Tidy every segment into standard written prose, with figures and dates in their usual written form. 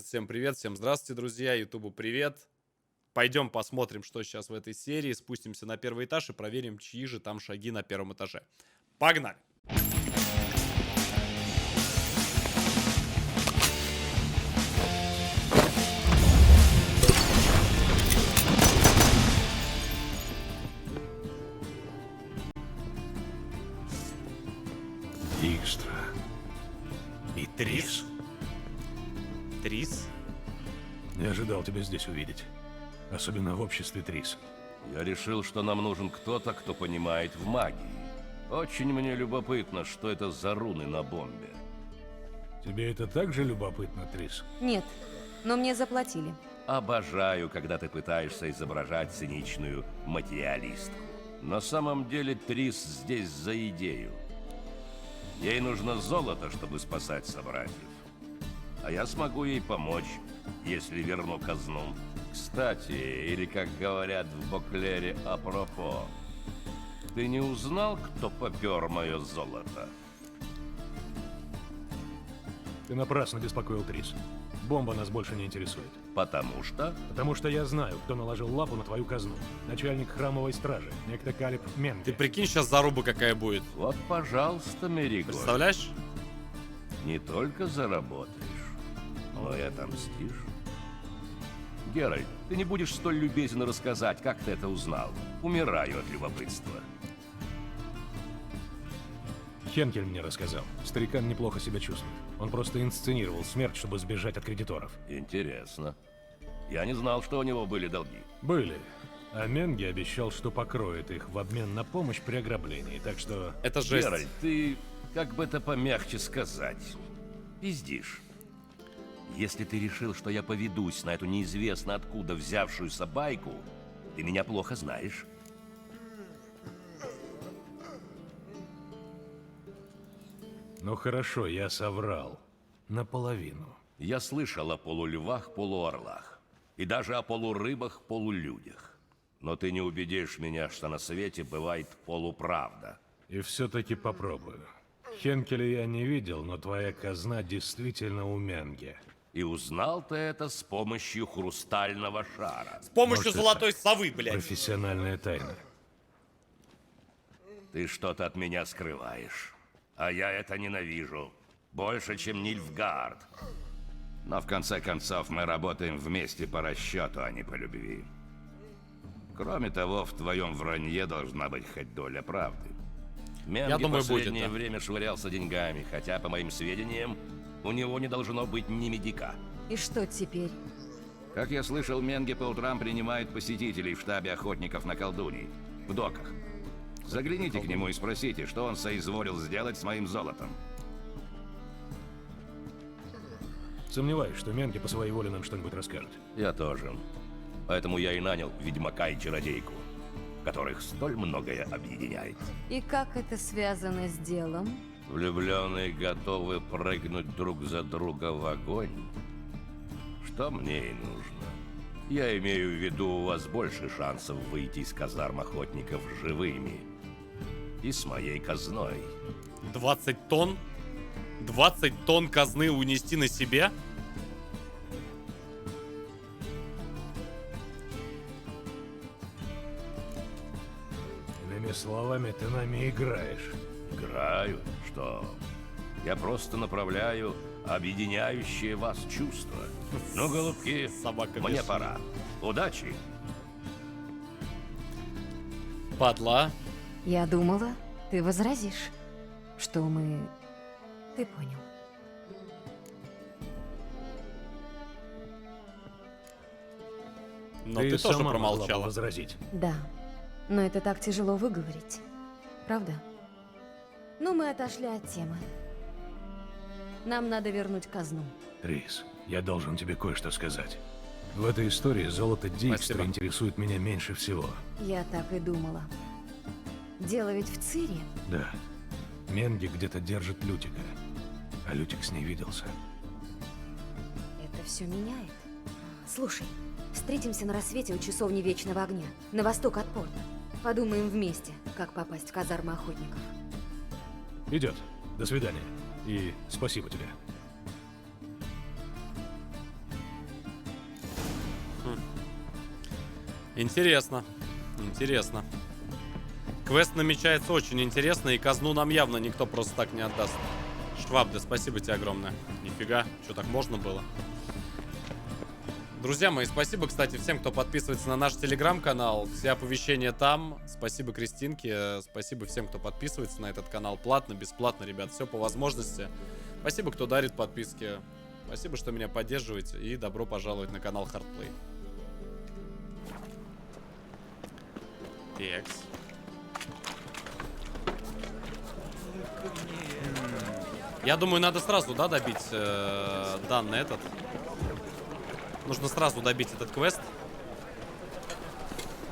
Всем привет, всем здравствуйте, друзья, Ютубу привет. Пойдем посмотрим, что сейчас в этой серии. Спустимся на первый этаж и проверим, чьи же там шаги на первом этаже. Погнали! Dijkstra. И Трис. Трис? Не ожидал тебя здесь увидеть. Особенно в обществе Трис. Я решил, что нам нужен кто-то, кто понимает в магии. Очень мне любопытно, что это за руны на бомбе. Тебе это так же любопытно, Трис? Нет, но мне заплатили. Обожаю, когда ты пытаешься изображать циничную материалистку. На самом деле Трис здесь за идею. Ей нужно золото, чтобы спасать собратьев. А я смогу ей помочь, если верну казну. Кстати, или как говорят в Боклере апропо, ты не узнал, кто попер мое золото? Ты напрасно беспокоил Трис. Бомба нас больше не интересует. Потому что... Потому что я знаю, кто наложил лапу на твою казну. Начальник храмовой стражи, некто Калиб Менге. Ты прикинь, сейчас заруба какая будет. Вот, пожалуйста, Мериголь. Представляешь? Не только заработаешь, но и отомстишь. Геральт, ты не будешь столь любезен рассказать, как ты это узнал. Умираю от любопытства. Хенкель мне рассказал. Старикан неплохо себя чувствует. Он просто инсценировал смерть, чтобы сбежать от кредиторов. Интересно. Я не знал, что у него были долги. Были. А Менге обещал, что покроет их в обмен на помощь при ограблении, так что... Это жесть. Геральт, ты, как бы это помягче сказать, пиздишь. Если ты решил, что я поведусь на эту неизвестно откуда взявшуюся байку, ты меня плохо знаешь. Ну хорошо, я соврал. Наполовину. Я слышал о полульвах, полуорлах. И даже о полурыбах, полулюдях. Но ты не убедишь меня, что на свете бывает полуправда. И все-таки попробую. Хенкеля я не видел, но твоя казна действительно у Менге. И узнал ты это с помощью хрустального шара. С помощью Может, золотой совы, блядь. Профессиональная тайна. Ты что-то от меня скрываешь. А я это ненавижу. Больше, чем Нильфгард. Но в конце концов мы работаем вместе по расчету, а не по любви. Кроме того, в твоем вранье должна быть хоть доля правды. Менге Я думаю, последнее будет, да. время швырялся деньгами, хотя, по моим сведениям, у него не должно быть ни медика. И что теперь? Как я слышал, Менге по утрам принимает посетителей в штабе охотников на колдуний, в доках. Загляните к нему и спросите, что он соизволил сделать с моим золотом. Сомневаюсь, что Менге по своей воле нам что-нибудь расскажет. Я тоже. Поэтому я и нанял ведьмака и чародейку, которых столь многое объединяет. И как это связано с делом? Влюбленные готовы прыгнуть друг за друга в огонь. Что мне и нужно. Я имею в виду, у вас больше шансов выйти из казарм охотников живыми. И с моей казной. 20 тонн? 20 тонн казны унести на себе? Иными словами, ты нами играешь. Играю? Что? Я просто направляю объединяющее вас чувство. Ну, голубки, Собака мне бешеная. пора. Удачи! Падла. Я думала, ты возразишь, что мы... Ты понял. Но ты тоже сама могла бы промолчала. возразить. Да, но это так тяжело выговорить. Правда? Ну, мы отошли от темы. Нам надо вернуть казну. Трис, я должен тебе кое-что сказать. В этой истории золото Dijkstra Спасибо. интересует меня меньше всего. Я так и думала. Дело ведь в Цире. Да. Менге где-то держит Лютика. А Лютик с ней виделся. Это все меняет. Слушай, встретимся на рассвете у часовни Вечного Огня, на восток от порта. Подумаем вместе, как попасть в казармы охотников. Идет. До свидания. И спасибо тебе. Интересно. Интересно. Квест намечается очень интересно, и казну нам явно никто просто так не отдаст. Швабда, спасибо тебе огромное. Нифига, что так можно было? Друзья мои, спасибо, кстати, всем, кто подписывается на наш телеграм-канал. Все оповещения там. Спасибо Кристинке. Спасибо всем, кто подписывается на этот канал. Платно, бесплатно, ребят. Все по возможности. Спасибо, кто дарит подписки. Спасибо, что меня поддерживаете. И добро пожаловать на канал Hardplay. Текс. Я думаю, надо сразу, да, добить данный этот. Нужно сразу добить этот квест.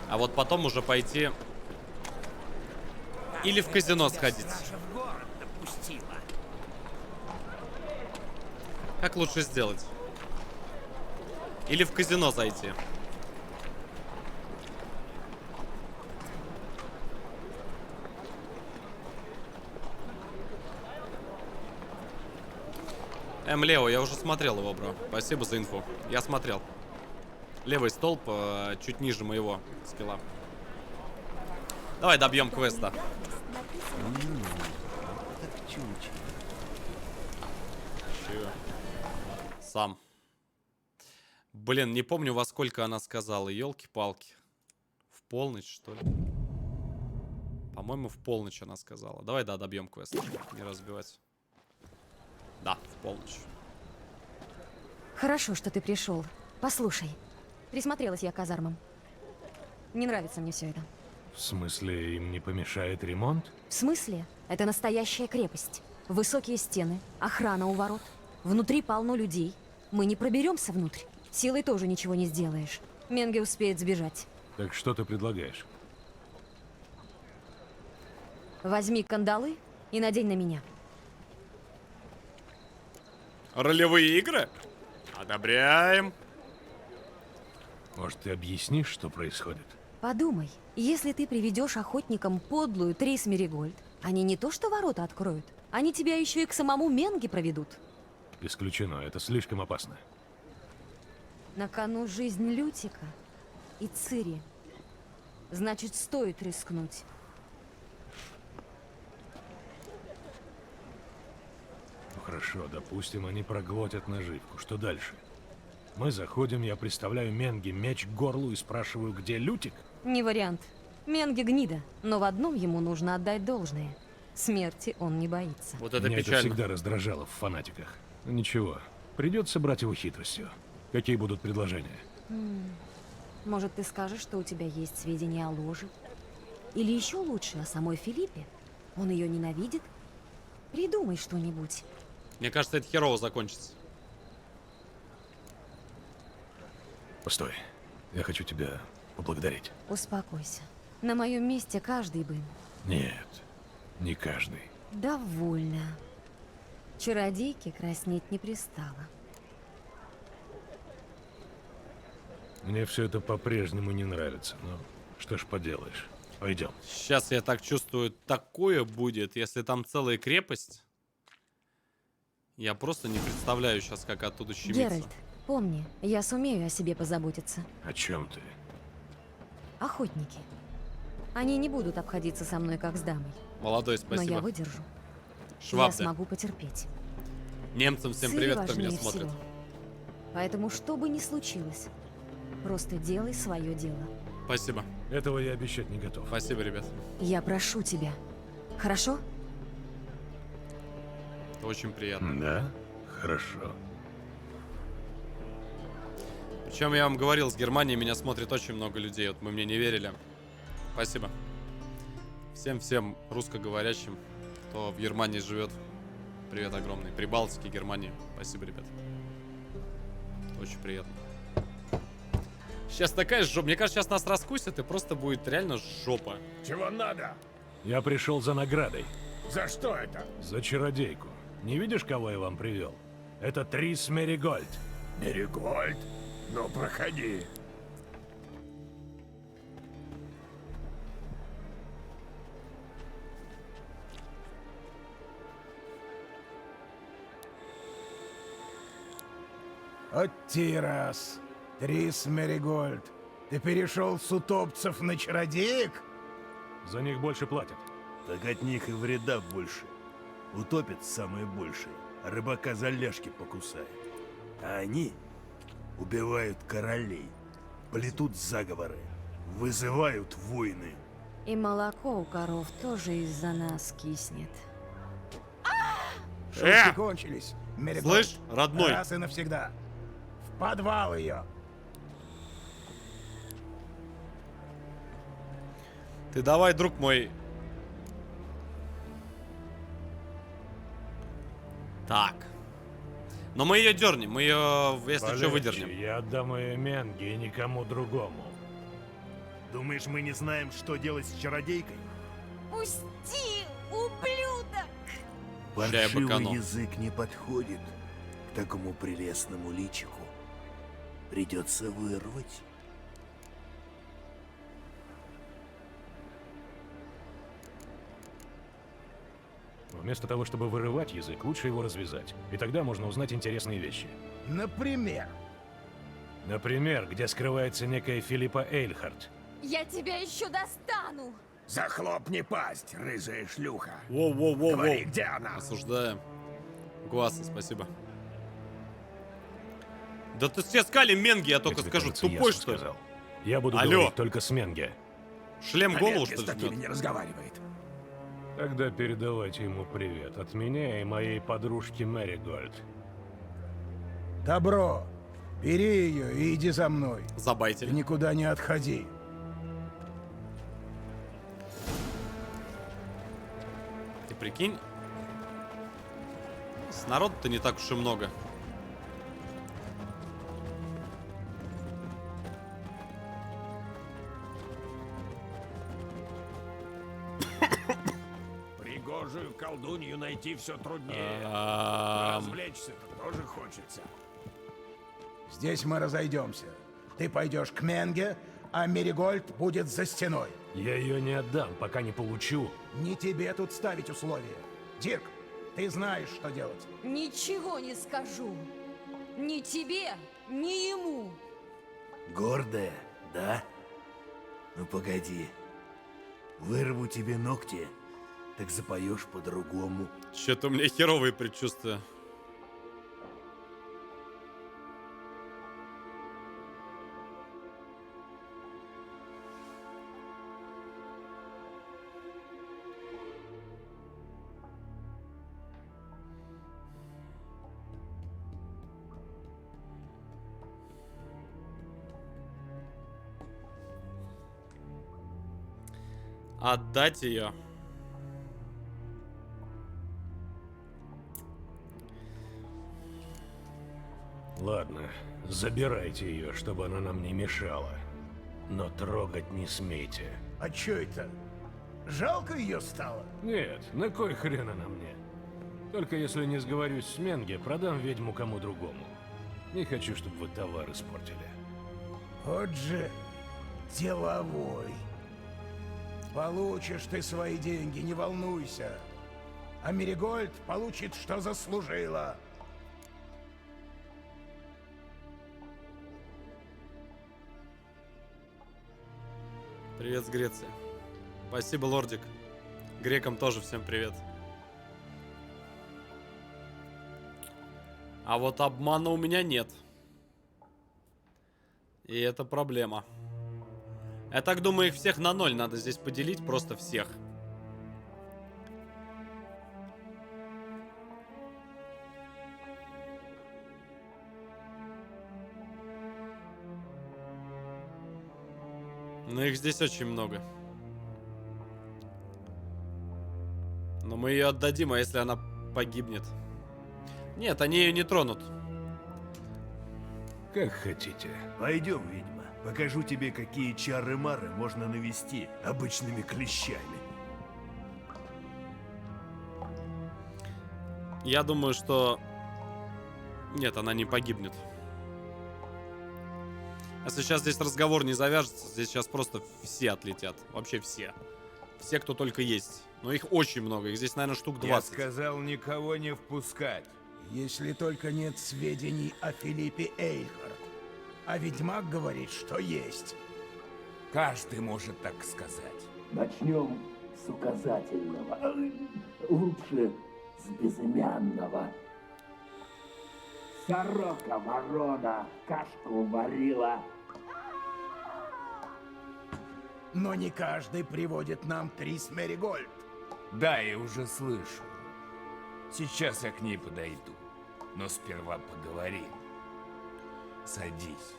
А вот потом уже пойти или в казино сходить. Как лучше сделать? Или в казино зайти. Лео, я уже смотрел его, бро. Спасибо за инфу. Я смотрел. Левый столб, чуть ниже моего скилла. Давай добьем квеста. Чё? Сам. Блин, не помню, во сколько она сказала. Ёлки-палки. В полночь, что ли? По-моему, в полночь она сказала. Давай, да, добьем квест. Не разбивать. Да, в полночь. Хорошо, что ты пришел. Послушай, присмотрелась я к казармам. Не нравится мне все это. В смысле, им не помешает ремонт? В смысле? Это настоящая крепость. Высокие стены, охрана у ворот. Внутри полно людей. Мы не проберемся внутрь. Силой тоже ничего не сделаешь. Менге успеет сбежать. Так что ты предлагаешь? Возьми кандалы и надень на меня. Ролевые игры? Одобряем. Может, ты объяснишь, что происходит? Подумай, если ты приведешь охотникам подлую Трис Меригольд, они не то что ворота откроют, они тебя еще и к самому Менге проведут. Исключено, это слишком опасно. На кону жизнь Лютика и Цири. Значит, стоит рискнуть. Ну хорошо, допустим, они проглотят наживку. Что дальше? Мы заходим, я представляю Менге меч к горлу и спрашиваю, где Лютик? Не вариант. Менге гнида, но в одном ему нужно отдать должное. Смерти он не боится. Вот это Меня это печально. всегда раздражало в фанатиках. Но ничего, придется брать его хитростью. Какие будут предложения? Может, ты скажешь, что у тебя есть сведения о ложе? Или еще лучше, о самой Филиппе? Он ее ненавидит? Придумай что-нибудь. Мне кажется, это херово закончится. Постой, я хочу тебя поблагодарить. Успокойся. На моем месте каждый бы... Нет, не каждый. Довольно. Чародейке краснеть не пристало. Мне все это по-прежнему не нравится, но что ж поделаешь. Пойдем. Сейчас я так чувствую, такое будет, если там целая крепость. Я просто не представляю сейчас, как оттуда щемиться. Геральт, помни, я сумею о себе позаботиться. О чем ты? Охотники. Они не будут обходиться со мной, как с дамой. Молодой, Но я спасибо. выдержу. Я Швабда. смогу потерпеть. Немцам всем Цири привет, кто меня важнее смотрит. всего. Поэтому, что бы ни случилось, просто делай свое дело. Спасибо. Этого я обещать не готов. Спасибо, ребят. Я прошу тебя. Хорошо? Это очень приятно. Да? Хорошо. Причем я вам говорил, с Германии меня смотрит очень много людей. Вот вы мне не верили. Спасибо. Всем русскоговорящим, кто в Германии живет. Привет огромный. Прибалтике, Германии. Спасибо, ребят. Очень приятно. Сейчас такая жопа. Мне кажется, сейчас нас раскусят, и просто будет реально жопа. Чего надо? Я пришел за наградой. За что это? За чародейку. Не видишь, кого я вам привел? Это Трис Меригольд. Меригольд? Ну, проходи. От Тирас, Трис Меригольд. Ты перешел с утопцев на чародеек? За них больше платят. Так от них и вреда больше. Утопец самое большее, а рыбака за ляжки покусает. А они убивают королей, плетут заговоры, вызывают войны. И молоко у коров тоже из-за нас киснет. Шутки кончились. Меригольд. Слышь, родной. Раз и навсегда. В подвал ее. Ты давай, друг мой. Так. Но мы ее дернем, мы ее, если что, Полегче, выдержим. Я отдам ее Менге и никому другому. Думаешь, мы не знаем, что делать с чародейкой? Пусти, ублюдок! Ща я быкану. Паршивый язык не подходит к такому прелестному личику. Придется вырвать. Вместо того, чтобы вырывать язык, лучше его развязать. И тогда можно узнать интересные вещи. Например. Например, где скрывается некая Филиппа Эйльхарт. Я тебя еще достану! Захлопни пасть, рыжая шлюха. Воу-воу-воу-воу. Говори, где она? Осуждаем. Гуаса, спасибо. Да ты все скали Менги, я только тебе, скажу, кажется, тупой ясно что ли? сказал. Я буду Алло. говорить только с Менге. Шлем голову Менге что с ли такими жмет? не разговаривает. Тогда передавайте ему привет от меня и моей подружки Мэригольд. Добро. Бери ее и иди за мной. Ты Забайтили. никуда не отходи. Ты прикинь, с народа-то не так уж и много. Пригожую колдунью найти все труднее. Развлечься-то тоже хочется. Здесь мы разойдемся. Ты пойдешь к Менге, а Меригольд будет за стеной. Я ее не отдам, пока не получу. Не тебе тут ставить условия. Дирк, ты знаешь, что делать. Ничего не скажу. Ни тебе, ни ему. Гордая, да? Ну погоди. Вырву тебе ногти, так запоешь по-другому. Что-то у меня херовые предчувствия. Отдать ее. Ладно, забирайте ее, чтобы она нам не мешала. Но трогать не смейте. А чё это? Жалко ее стало? Нет, на кой хрен она мне? Только если не сговорюсь с Менге, продам ведьму кому другому. Не хочу, чтобы вы товар испортили. Вот же деловой. Получишь ты свои деньги, не волнуйся. А Меригольд получит, что заслужила. Привет с Греции. Спасибо, лордик. Грекам тоже всем привет. А вот обмана у меня нет. И это проблема. Я так думаю, их всех на 0 надо здесь поделить, просто всех. Но их здесь очень много. Но мы ее отдадим, а если она погибнет? Нет, они ее не тронут. Как хотите. Пойдем, ведьма. Покажу тебе, какие чары-мары можно навести обычными клещами. Я думаю, что... Нет, она не погибнет. Если сейчас здесь разговор не завяжется, здесь сейчас просто все отлетят. Вообще все. Все, кто только есть. Но их очень много. Их здесь, наверное, штук 20. Я сказал никого не впускать. Если только нет сведений о Филиппе Эйльхарт. А ведьмак говорит, что есть. Каждый может так сказать. Начнем с указательного. Лучше с безымянного. Сорока ворона кашку варила. Но не каждый приводит нам Трис Меригольд. Да, я уже слышу. Сейчас я к ней подойду. Но сперва поговорим. Садись.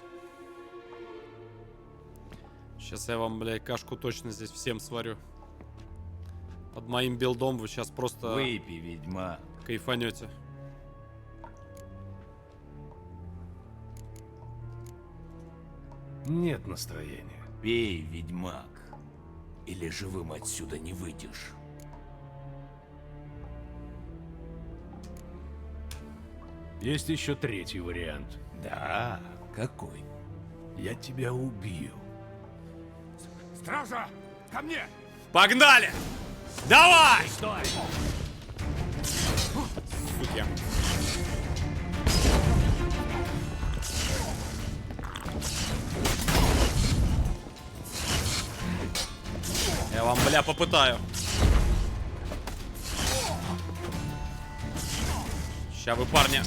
Сейчас я вам, блядь, кашку точно здесь всем сварю. Под моим билдом вы сейчас просто Выпей, ведьмак. кайфанете. Нет настроения. Пей, ведьмак. Или живым отсюда не выйдешь. Есть еще третий вариант. Да, какой? Я тебя убью. Стража! Ко мне! Погнали! Давай! Стой! Суки. Я вам, бля, попытаю. Ща вы, парня.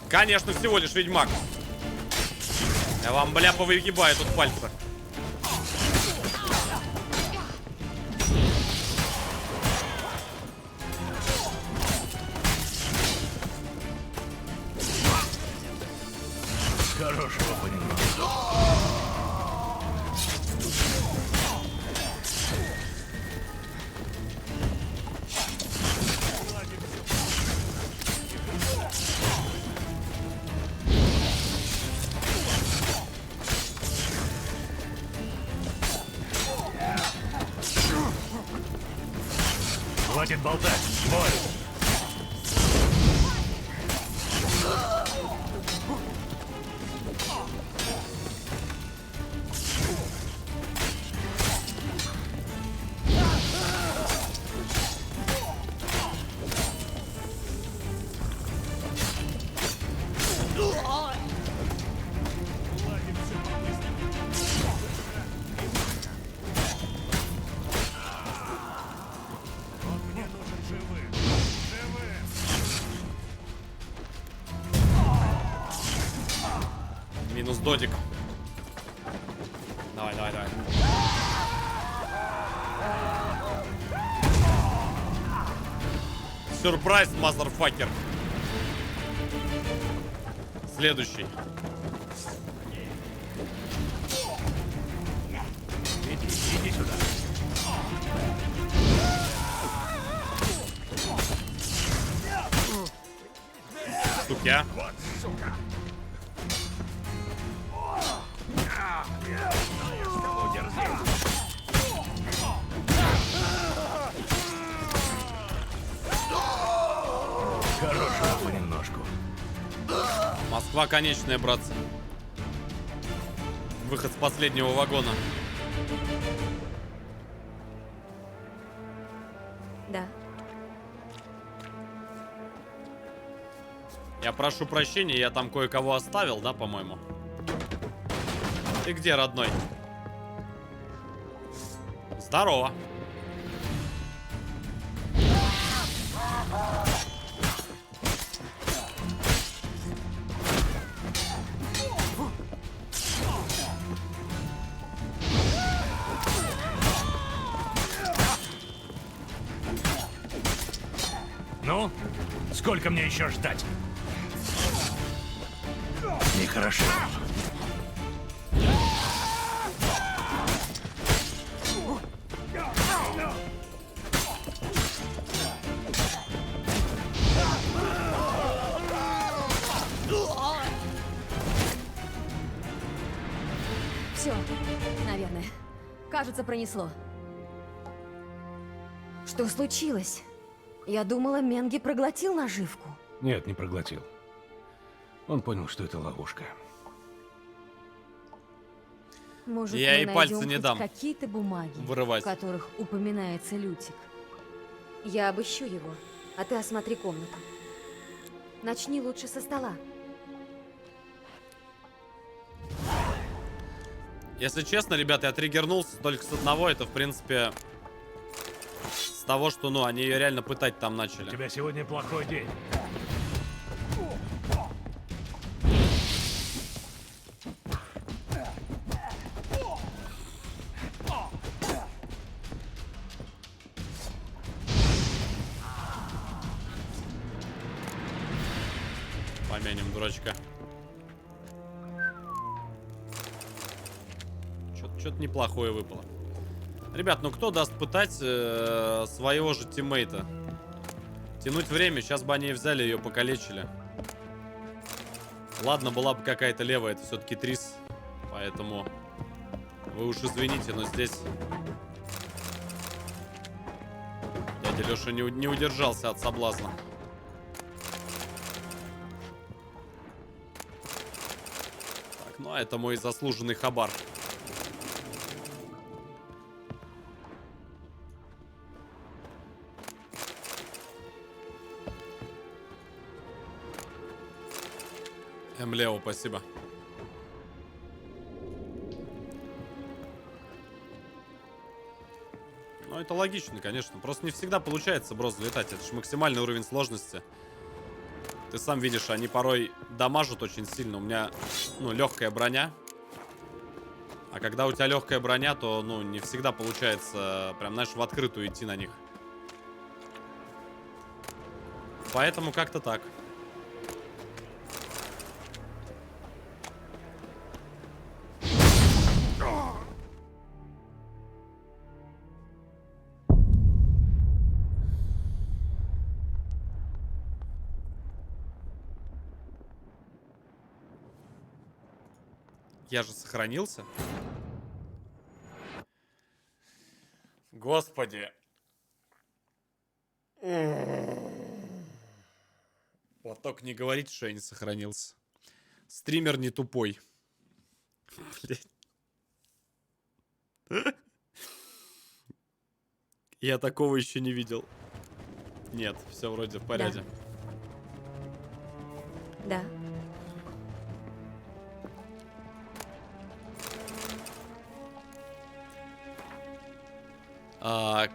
Конечно, всего лишь ведьмак. Я вам, бля, повыгибаю тут пальцы. Хорошего понемногу. Хватит болтать, бой! Минус додик. Давай, давай, давай. Сюрприз, мазерфакер. Следующий. Иди сюда. Суки, а. Хорошего понемножку. Москва конечная, братцы. Выход с последнего вагона. Да. Я прошу прощения, я там кое-кого оставил, да, по-моему? Ты где, родной? Здорово. Ну, сколько мне еще ждать? Нехорошо. Все, наверное. Кажется, пронесло. Что случилось? Я думала, Менги проглотил наживку. Нет, не проглотил. Он понял, что это ловушка. Может, Я мы и пальцы найдем не хоть дам какие-то бумаги, вырывать. в которых упоминается Лютик. Я обыщу его, а ты осмотри комнату. Начни лучше со стола. Если честно, ребята, я триггернулся только с одного. Это, в принципе, с того, что, ну, они ее реально пытать там У начали. тебя сегодня плохой день. Помянем дурачка. Что-то неплохое выпало. Ребят, ну кто даст пытать своего же тиммейта? Тянуть время, сейчас бы они взяли ее, покалечили. Ладно, была бы какая-то левая, это все-таки Трис. Поэтому вы уж извините, но здесь дядя Леша не удержался от соблазна. Так, ну а это мой заслуженный хабар. Лео, спасибо. Ну, это логично, конечно. Просто не всегда получается, бро, залетать. Это же максимальный уровень сложности. Ты сам видишь, они порой дамажат очень сильно. У меня, ну, легкая броня. А когда у тебя легкая броня, то, ну, не всегда получается прям, знаешь, в открытую идти на них. Поэтому как-то так. Я же сохранился. Господи. Вот только не говорите, что я не сохранился. Стример не тупой. Блять. Я такого еще не видел. Нет, все вроде в порядке. Да.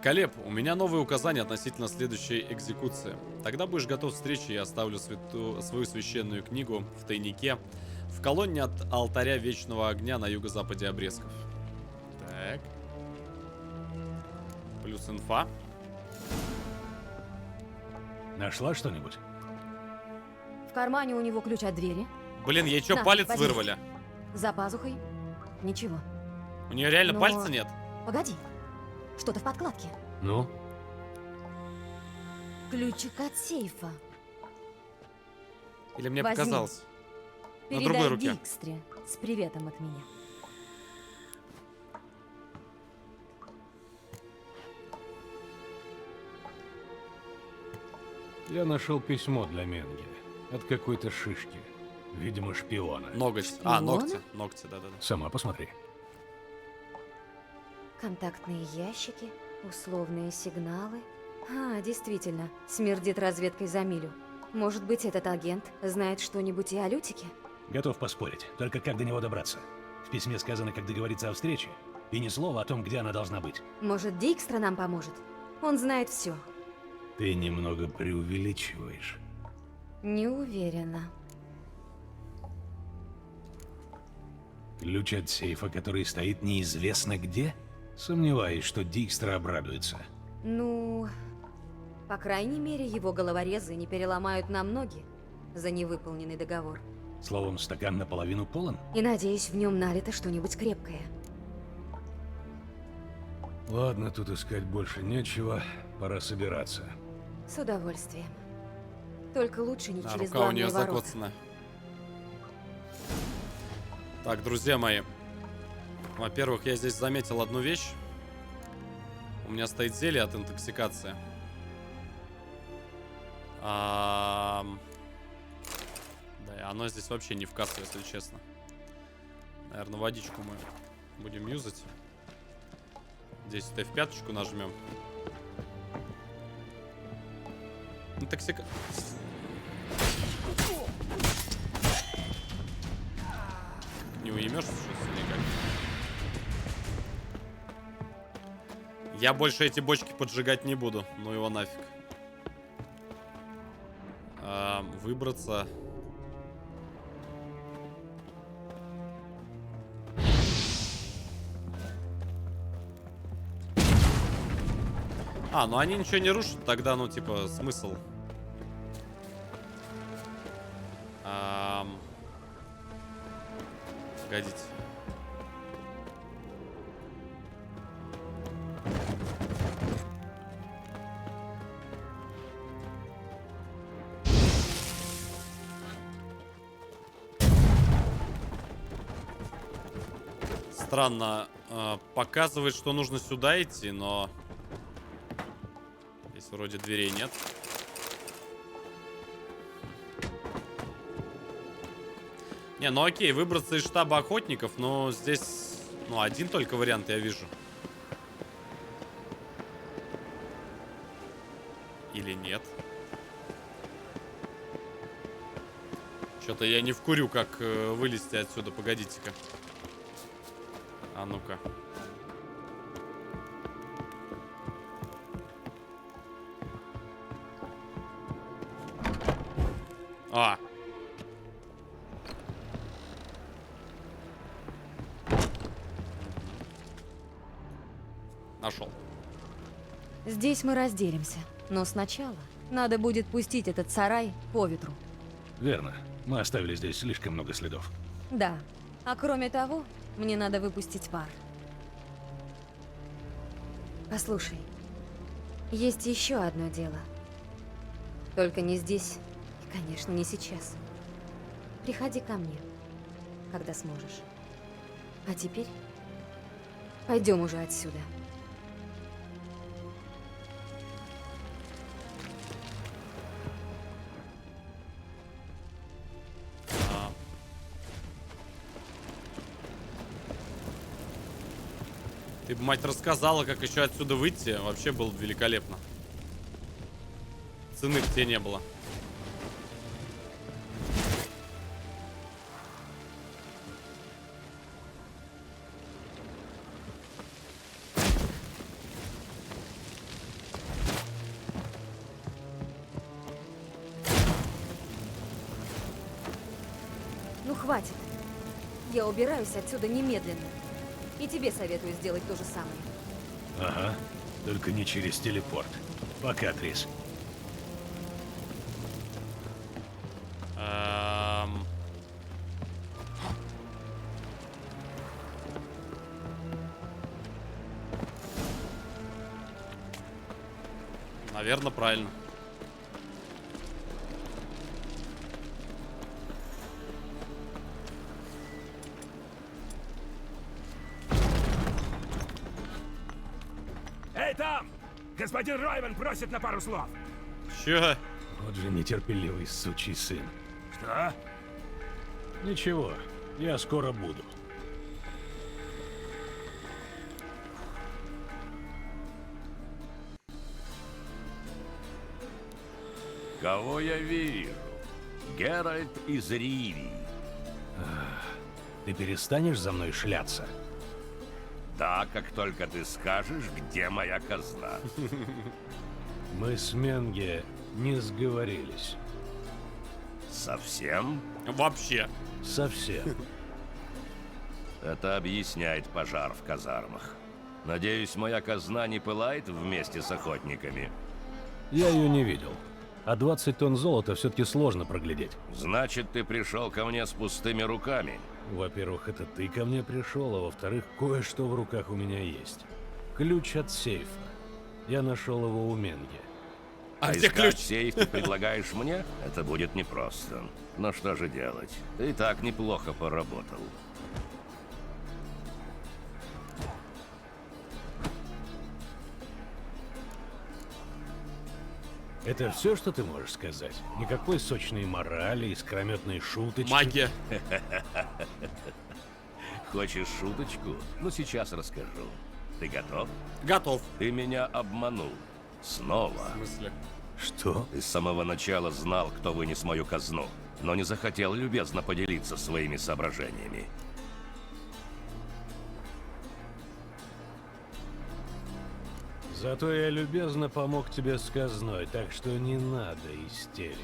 Калеб, у меня новые указания относительно следующей экзекуции. Тогда будешь готов к встрече, я оставлю свою священную книгу в тайнике в колонне от алтаря Вечного Огня на юго-западе Обрезков. Так. Плюс инфа. Нашла что-нибудь? В кармане у него ключ от двери. Блин, ей что, На, палец возьми. вырвали? За пазухой. Ничего. У нее реально Но- пальца нет? Погоди. Что-то в подкладке. Ну? Ключик от сейфа. Или мне Возьми. показалось? На Передай другой руке. Дикстре с приветом от меня. Я нашел письмо для Менги. От какой-то шишки. Видимо, шпиона. Ноготь. Шпиона? Ногти. Ногти, да-да-да. Сама посмотри. Контактные ящики, условные сигналы. Действительно, смердит разведкой за милю. Может быть, этот агент знает что-нибудь и о Лютике? Готов поспорить. Только как до него добраться? В письме сказано, как договориться о встрече. И ни слова о том, где она должна быть. Может, Дикстра нам поможет? Он знает все. Ты немного преувеличиваешь. Не уверена. Ключ от сейфа, который стоит неизвестно где? Сомневаюсь, что Дикстра обрадуется. Ну, по крайней мере, его головорезы не переломают нам ноги за невыполненный договор. Словом, стакан наполовину полон? И надеюсь, в нем налито что-нибудь крепкое. Ладно, тут искать больше нечего. Пора собираться. С удовольствием. Только лучше не Да, через рука у нее главные ворота. закоцана. Так, друзья мои. Во-первых, я здесь заметил одну вещь. У меня стоит зелье от интоксикации. Да, и оно здесь вообще не в кассу, если честно. Наверное, водичку мы Будем юзать. Здесь F5 нажмем. Ну, токсика... Не уймешься сейчас или как? Я больше эти бочки поджигать не буду. Ну его нафиг. Выбраться. Ну они ничего не рушат, тогда, ну, типа, смысл. Погодите. Странно, показывает, что нужно сюда идти, но здесь вроде дверей нет. Не, ну окей, выбраться из штаба охотников, но здесь, ну, один только вариант я вижу. Или нет? Что-то я не вкурю, как вылезти отсюда, погодите-ка. А ну-ка. Нашел. Здесь мы разделимся, но сначала надо будет пустить этот сарай по ветру. Верно. Мы оставили здесь слишком много следов. Да. А кроме того, мне надо выпустить пар. Послушай, есть еще одно дело. Только не здесь и, конечно, не сейчас. Приходи ко мне, когда сможешь. А теперь пойдем уже отсюда. Ты бы, мать, рассказала, как еще отсюда выйти. Вообще было бы великолепно. Цены в те не было. Ну хватит. Я убираюсь отсюда немедленно. И тебе советую сделать то же самое. Ага. Только не через телепорт. Пока, Трис. Наверное, правильно. Эй, там! Господин Ройвен просит на пару слов. Чё? Вот же нетерпеливый сучий сын. Что? Ничего, я скоро буду. Кого я вижу? Геральт из Ривии. Ты перестанешь за мной шляться? Да, как только ты скажешь, где моя казна. Мы с Менге не сговорились. Совсем? Вообще. Совсем. Это объясняет пожар в казармах. Надеюсь, моя казна не пылает вместе с охотниками. Я ее не видел. А 20 тонн золота все-таки сложно проглядеть. Значит, ты пришел ко мне с пустыми руками. Во-первых, это ты ко мне пришел, а во-вторых, кое-что в руках у меня есть. Ключ от сейфа. Я нашел его у Менги. А где искать ключ? сейф ты предлагаешь мне? Это будет непросто. Но что же делать? Ты и так неплохо поработал. Это все, что ты можешь сказать? Никакой сочной морали, искрометной шуточки? Магия. Хочешь шуточку? Ну, сейчас расскажу. Ты готов? Готов. Ты меня обманул. Снова. В смысле? Что? Ты с самого начала знал, кто вынес мою казну, но не захотел любезно поделиться своими соображениями. Зато я любезно помог тебе с казной, так что не надо истерик.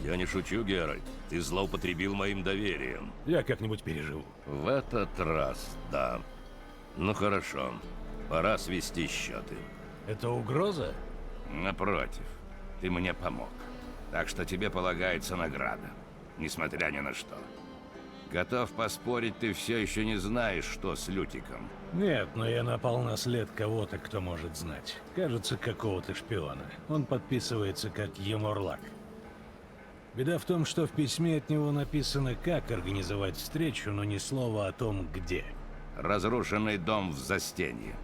Я не шучу, Геральт. Ты злоупотребил моим доверием. Я как-нибудь переживу. В этот раз, да. Ну хорошо. Пора свести счеты. Это угроза? Напротив, ты мне помог. Так что тебе полагается награда. Несмотря ни на что. Готов поспорить, ты все еще не знаешь, что с Лютиком. Нет, но я напал на след кого-то, кто может знать. Кажется, какого-то шпиона. Он подписывается как Емурлак. Беда в том, что в письме от него написано, как организовать встречу, но ни слова о том, где. Разрушенный дом в Застенье.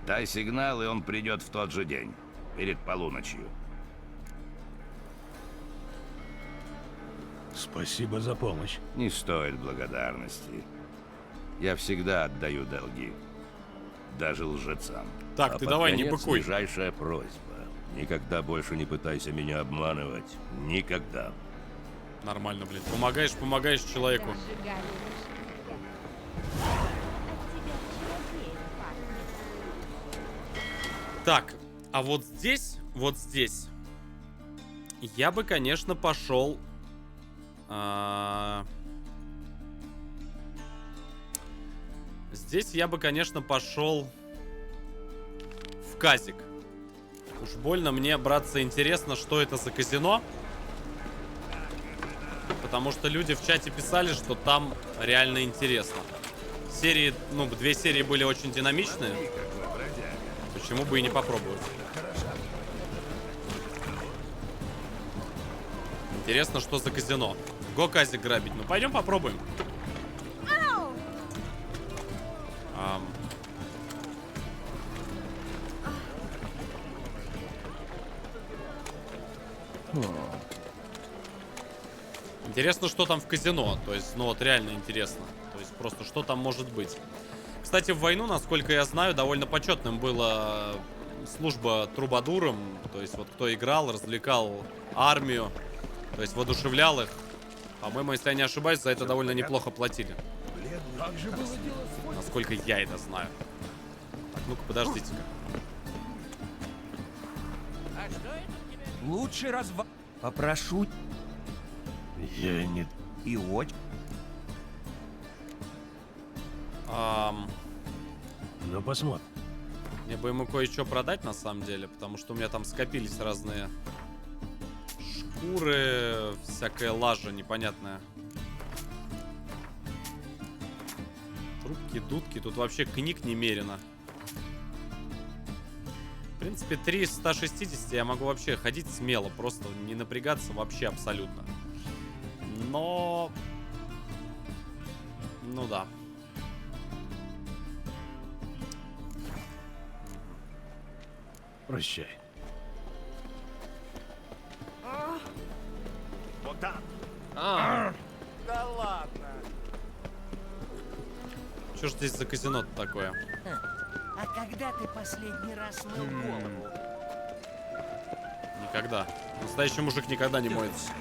Дай сигнал, и он придет в тот же день. Перед полуночью. Спасибо за помощь. Не стоит благодарности. Я всегда отдаю долги. Даже лжецам. Так, А ты под давай не конец быкуй. Нижайшая просьба. Никогда больше не пытайся меня обманывать. Никогда. Нормально, блин. Помогаешь человеку. Так, а вот здесь, я бы, конечно, пошел... Здесь я бы, конечно, пошел в казик. Уж больно мне, братцы, интересно, что это за казино. Потому что люди в чате писали, что там реально интересно. Серии, ну, 2 серии были очень динамичные. Почему бы и не попробовать? Интересно, что за казино. Го казик грабить. Ну, пойдем попробуем. Интересно, что там в казино. То есть, ну вот реально интересно. То есть, просто что там может быть. Кстати, в войну, насколько я знаю, довольно почетным была служба трубадуром. То есть, вот кто играл, развлекал армию. То есть, воодушевлял их. По-моему, если я не ошибаюсь, за это довольно неплохо платили. Насколько я это знаю. Так, ну-ка, подождите-ка. Лучше попрошу. Я не... И очень. Ну, посмотрим. Мне бы ему кое-что продать, на самом деле. Потому что у меня там скопились разные шкуры, всякая лажа непонятная. Трубки, дудки. Тут вообще книг немерено. В принципе, 360 я могу вообще ходить смело. Просто не напрягаться вообще абсолютно. Но... Ну да. Прощай. Вот так. Да ладно. Что ж здесь за казино-то такое? А когда ты последний раз мыл голову? Никогда. Настоящий мужик никогда не моется.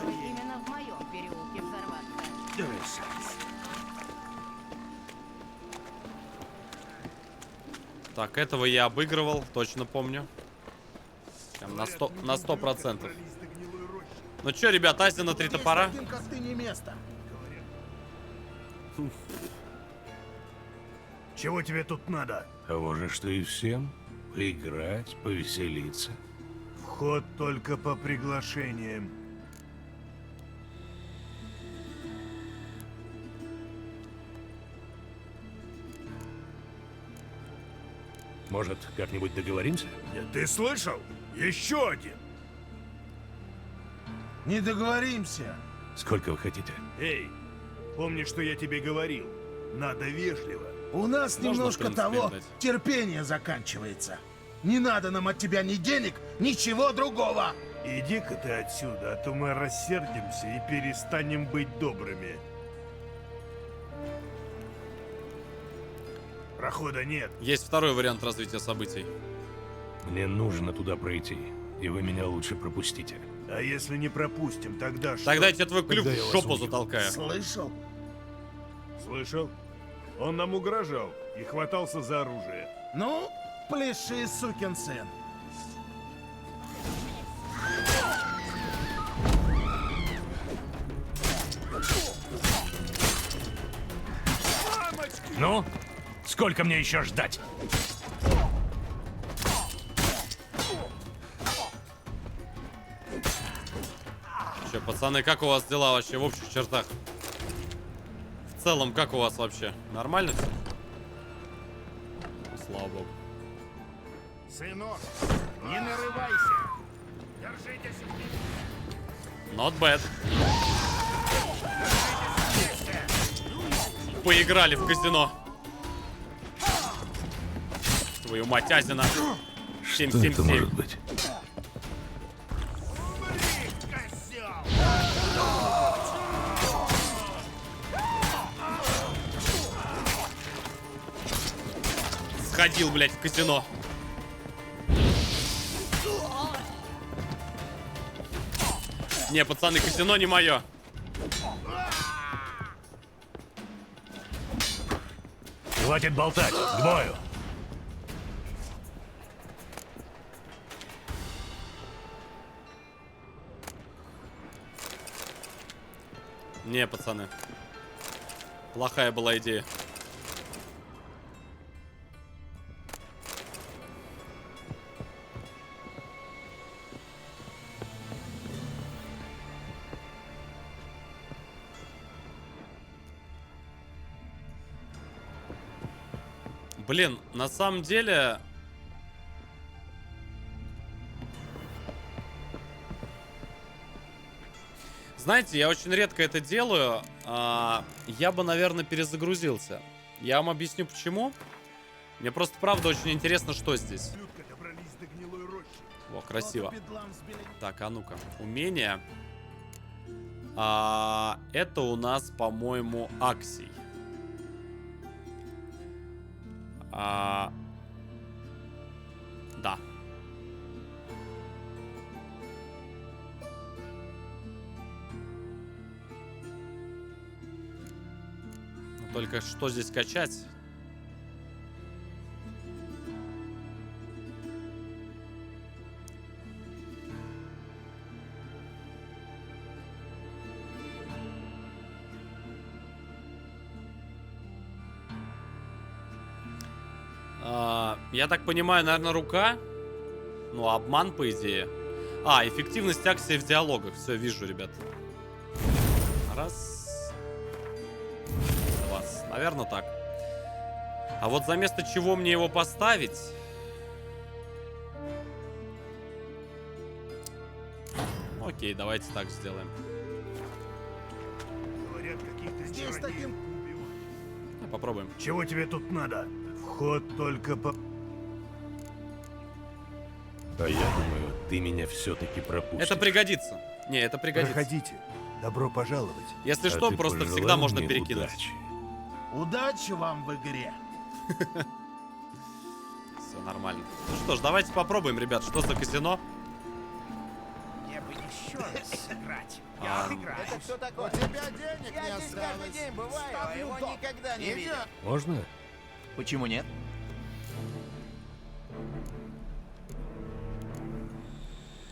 Именно в моем переулке взорваться. Так, этого я обыгрывал, точно помню. Прям на 100%. Ну чё, ребят, Азия на 3 топора? Чего тебе тут надо? Того же, что и всем. Поиграть, повеселиться. Вход только по приглашениям. Может, как-нибудь договоримся? Ты слышал? Еще один. Не договоримся. Сколько вы хотите? Эй, помни, что я тебе говорил. Надо вежливо. У нас Можно, немножко в принципе, того дать. терпение заканчивается. Не надо нам от тебя ни денег, ничего другого. Иди-ка ты отсюда, а то мы рассердимся и перестанем быть добрыми. Прохода нет. Есть второй вариант развития событий. Мне нужно туда пройти, и вы меня лучше пропустите. А если не пропустим, тогда что? Тогда я тебе твой клюв Тогда я в вас жопу убью. затолкаю. Слышал? Слышал? Он нам угрожал и хватался за оружие. Ну, пляши, сукин сын. Ну, сколько мне еще ждать? Че, пацаны, как у вас дела вообще в общих чертах? В целом, как у вас вообще? Нормально все? Слава богу. Сынок, не нарывайся. Держитесь. Not bad. Поиграли в казино. Твою мать, Азина. Что это 777. может быть? Сходил, блядь, в казино. Не, пацаны, казино не мое. Хватит болтать, к бою. Не, пацаны. Плохая была идея. Блин, на самом деле... Знаете, я очень редко это делаю. Я бы, наверное, перезагрузился. Я вам объясню, почему. Мне просто, правда, очень интересно, что здесь. Во, красиво. Так, а ну-ка. Умение. Это у нас, по-моему, Аксий. Да. Но только что здесь качать? Я так понимаю, наверное, рука. Ну, обман, по идее. Эффективность акции в диалогах. Все, вижу, ребят. Раз. Два. Наверное, так. А вот за место чего мне его поставить? Окей, давайте так сделаем. Говорят, каких-то чародеев. Попробуем. Чего тебе тут надо? Вход только по... А я думаю, ты меня все-таки пропустишь. Это пригодится. Не, это пригодится. Проходите. Добро пожаловать. Если А что, ты просто пожелай всегда можно мне перекинуть. удачи. Удачи вам в игре. Все нормально. Ну что ж, давайте попробуем, ребят, что за казино. Мне бы еще раз сыграть. А, Это кто такой? У тебя денег не осталось. Я здесь каждый день бываю, а его никогда не видел. Можно? Почему нет?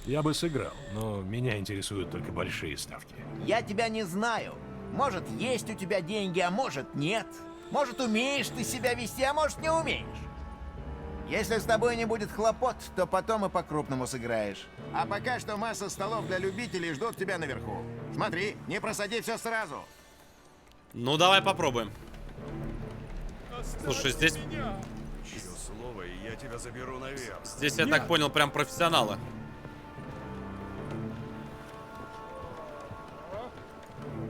Я бы сыграл, но меня интересуют только большие ставки. Я тебя не знаю. Может, есть у тебя деньги, а может, нет. Может, умеешь ты себя вести, а может, не умеешь. Если с тобой не будет хлопот, то потом и по-крупному сыграешь. А пока что масса столов для любителей ждут тебя наверху. Смотри, не просади все сразу. ну, давай попробуем. Слушай, здесь... Еще слово, и я тебя заберу наверх. Здесь, я так понял, прям профессионалы.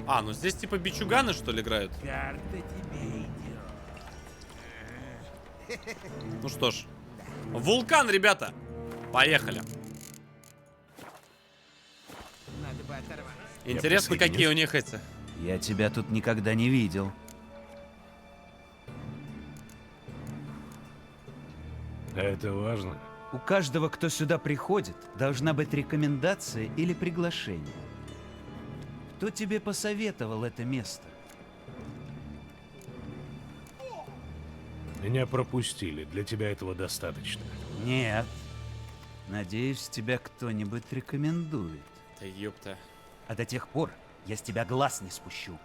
Ну здесь типа бичуганы, что ли, играют? Карта тебе идет. Ну что ж. Вулкан, ребята. Поехали. Интересно, какие у них эти. Я тебя тут никогда не видел. А это важно. У каждого, кто сюда приходит, должна быть рекомендация или приглашение. Кто тебе посоветовал это место? Меня пропустили. Для тебя этого достаточно. Нет. Надеюсь, тебя кто-нибудь рекомендует. Да ёпта. А до тех пор я с тебя глаз не спущу.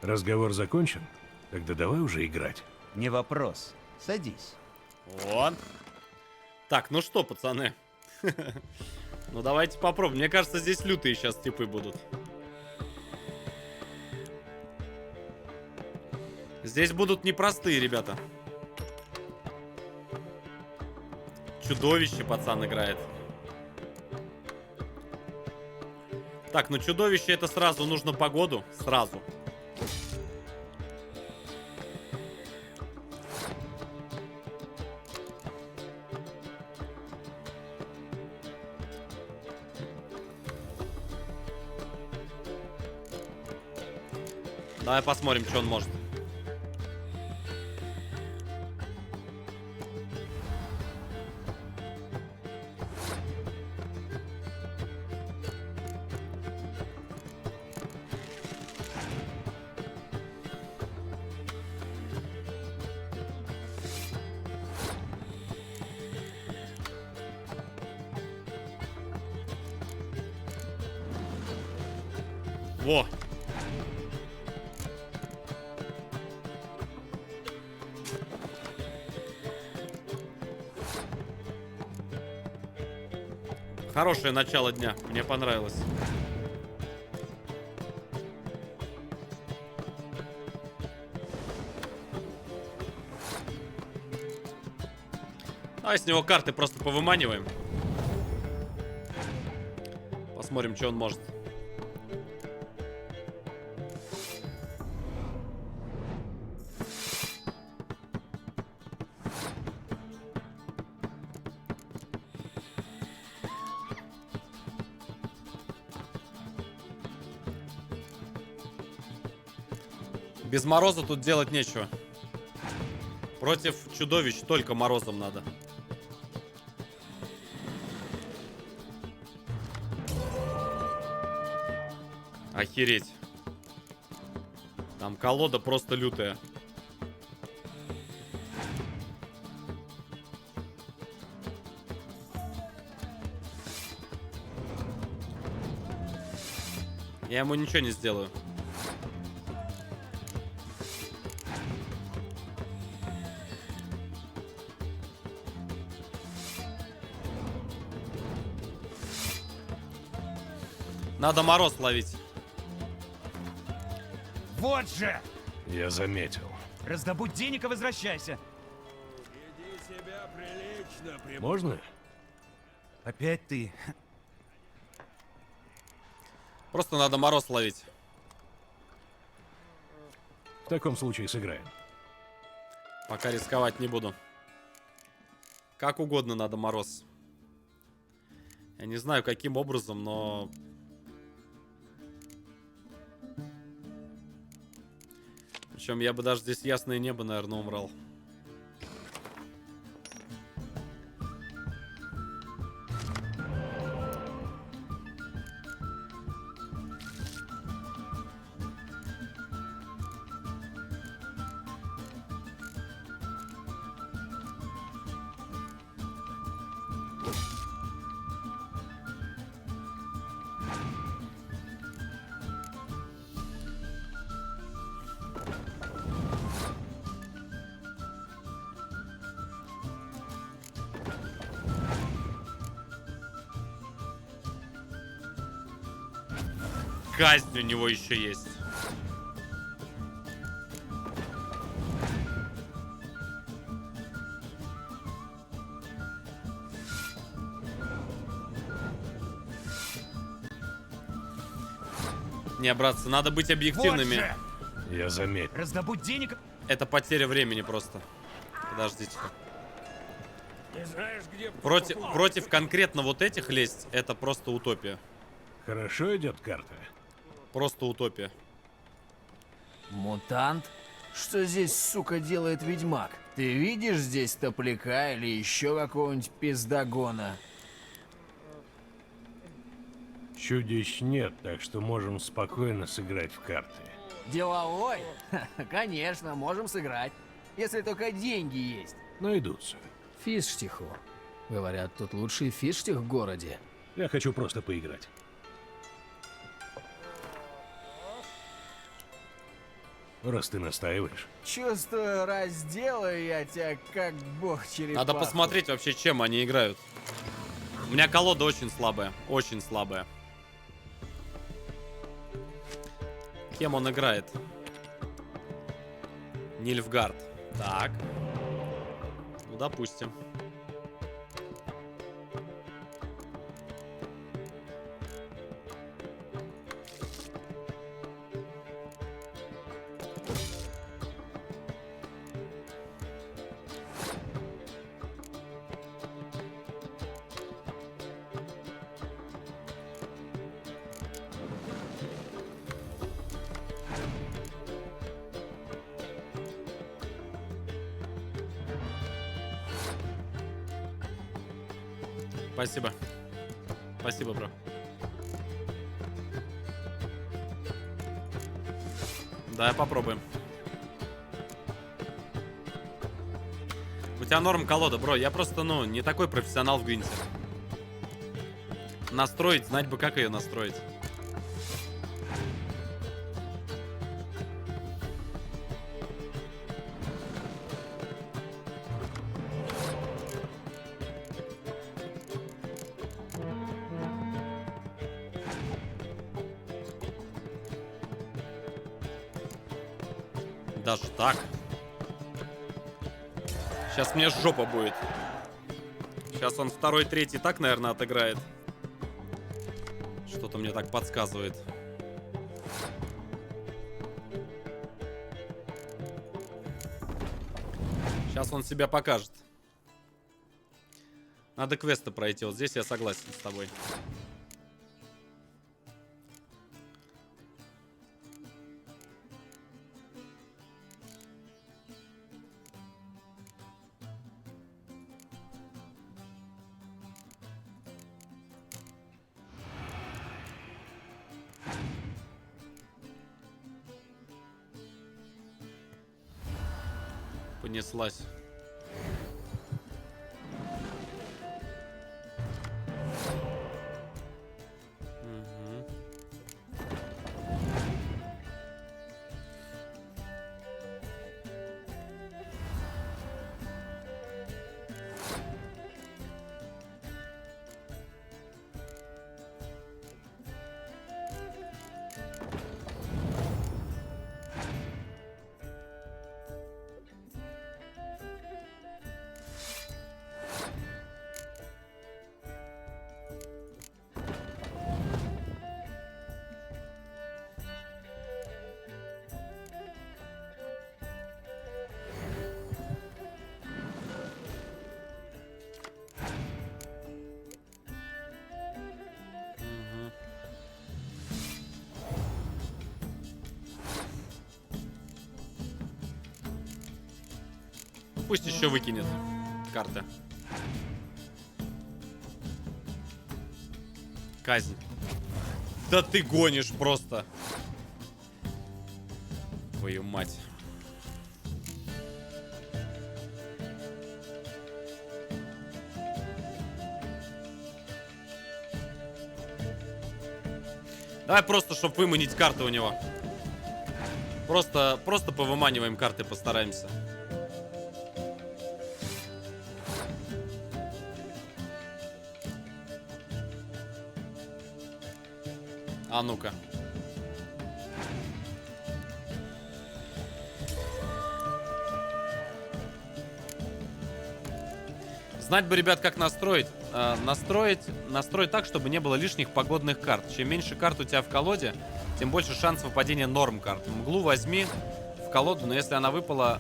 Разговор закончен? Тогда давай уже играть. Не вопрос. Садись. Вот. Так, ну что, пацаны. Ну давайте попробуем. Мне кажется, здесь лютые сейчас типы будут. Здесь будут непростые, ребята. Чудовище пацан играет. Так, ну чудовище это сразу нужно погоду. Сразу. Давай посмотрим, что он может. Во! Хорошее начало дня, мне понравилось. А с него карты просто повыманиваем. Посмотрим, что он может. Без мороза тут делать нечего. Против чудовищ только морозом надо. Охереть. Там колода просто лютая. Я ему ничего не сделаю. Надо мороз ловить. Вот же! Я заметил. Раздобудь денег и возвращайся. Веди себя прилично, Можно? Опять ты. Просто надо мороз ловить. В таком случае сыграем. Пока рисковать не буду. Как угодно надо мороз. Я не знаю, каким образом, но... Причем я бы даже здесь ясное небо, наверное, убрал. Казнь у него еще есть. Не, братцы, надо быть объективными. Вот же! Я заметил. Раздобудь денег. Это потеря времени просто. Подождите. Ты знаешь, где... Против конкретно вот этих лезть, это просто утопия. Хорошо идет карта. Просто утопия. Мутант? Что здесь, сука, делает ведьмак? Ты видишь здесь топляка или еще какого-нибудь пиздогона? Чудищ нет, так что можем спокойно сыграть в карты. Деловой? Конечно, можем сыграть. Если только деньги есть. Найдутся. Фиштиху. Говорят, тут лучший фиштих в городе. Я хочу просто поиграть. Раз ты настаиваешь. Чувствую, разделаю я тебя, как бог черепаху. Надо посмотреть вообще, чем они играют. У меня колода очень слабая. Очень слабая. Кем он играет? Нильфгард. Так. Ну, допустим. Спасибо. Спасибо, бро. Давай попробуем. У тебя норм колода, бро. Я просто, ну, не такой профессионал в Гвинте. Настроить, знать бы, как ее настроить. Даже так. Сейчас мне жопа будет. Сейчас он второй, третий так, наверное, отыграет. Что-то мне так подсказывает. Сейчас он себя покажет. Надо квесты пройти. Вот здесь я согласен с тобой. Понеслась. Пусть еще выкинет карты. Казнь. Да ты гонишь просто. Твою мать. Давай просто, чтобы выманить карты у него. Просто повыманиваем карты, постараемся. А ну-ка. Знать бы, ребят, как настроить. Настроить так, чтобы не было лишних погодных карт. Чем меньше карт у тебя в колоде, тем больше шанс выпадения норм карт. Мглу возьми в колоду, но если она выпала...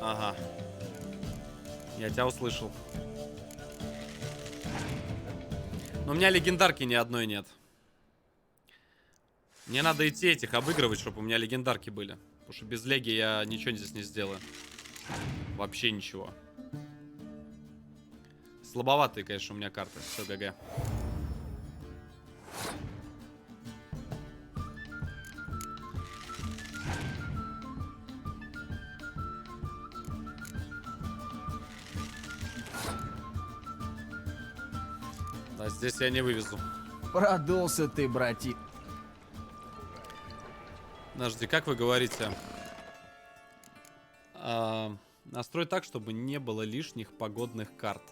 Ага. Я тебя услышал. Но у меня легендарки ни одной нет. Мне надо идти этих обыгрывать, чтобы у меня легендарки были. Потому что без леги я ничего здесь не сделаю. Вообще ничего. Слабоватые, конечно, у меня карты. Все, ГГ. Да, здесь я не вывезу. Продулся ты, братик. Подожди, как вы говорите? Настрой так, чтобы не было лишних погодных карт.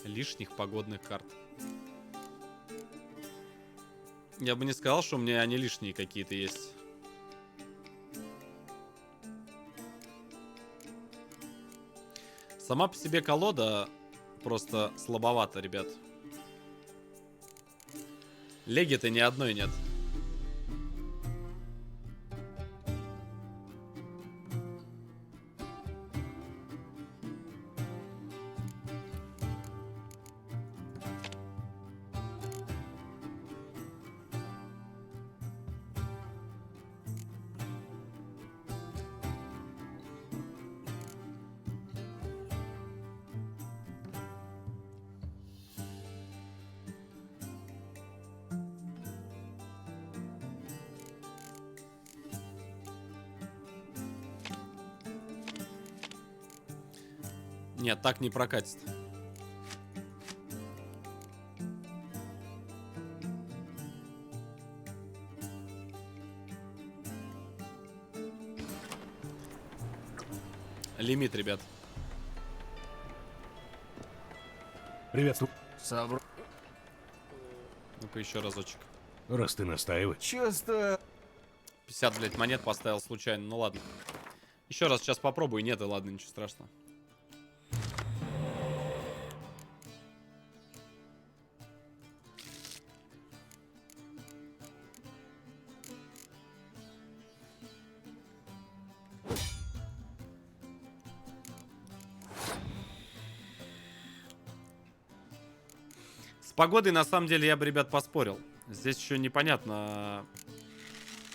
Лишних погодных карт. Я бы не сказал, что у меня они лишние какие-то есть. Сама по себе колода просто слабовата, ребят. Леги-то ни одной нет. Нет, так не прокатит. Лимит, ребят. Приветствую. Ну-ка еще разочек. Раз ты настаиваешь. Чувствую. 50, блядь, монет поставил случайно. Ну ладно. Еще раз сейчас попробую. Нет, и ладно, ничего страшного. С погодой, на самом деле, я бы, ребят, поспорил. Здесь еще непонятно,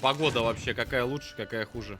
погода вообще, какая лучше, какая хуже.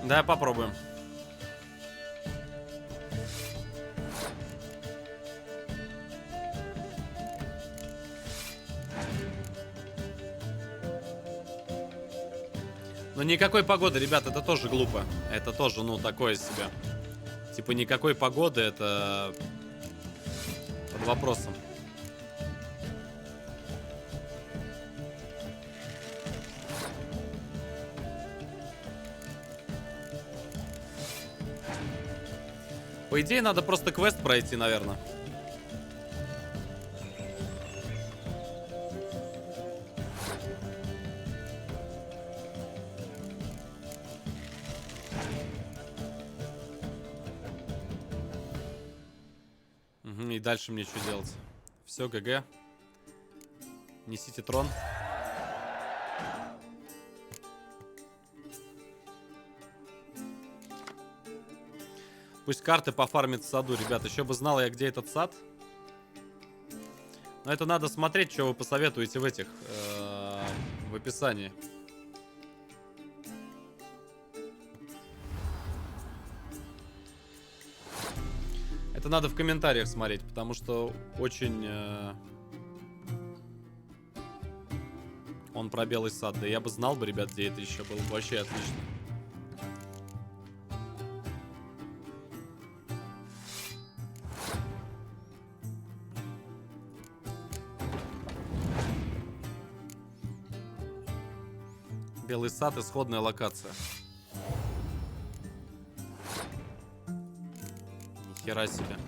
Да, попробуем. Но никакой погоды, ребят, это тоже глупо. Это тоже, ну, такое себе. Типа никакой погоды, это под вопросом. По идее, надо просто квест пройти, наверное. Угу, и дальше мне что делать? Все, ГГ. Несите трон. Пусть карты пофармит в саду. Ребят, еще бы знал я, где этот сад. Но это надо смотреть, что вы посоветуете в этих... в описании. Это надо в комментариях смотреть, потому что очень... Он про белый сад. Да я бы знал бы, ребят, где это еще было бы вообще отлично. Белый сад, исходная локация. Нихера себе.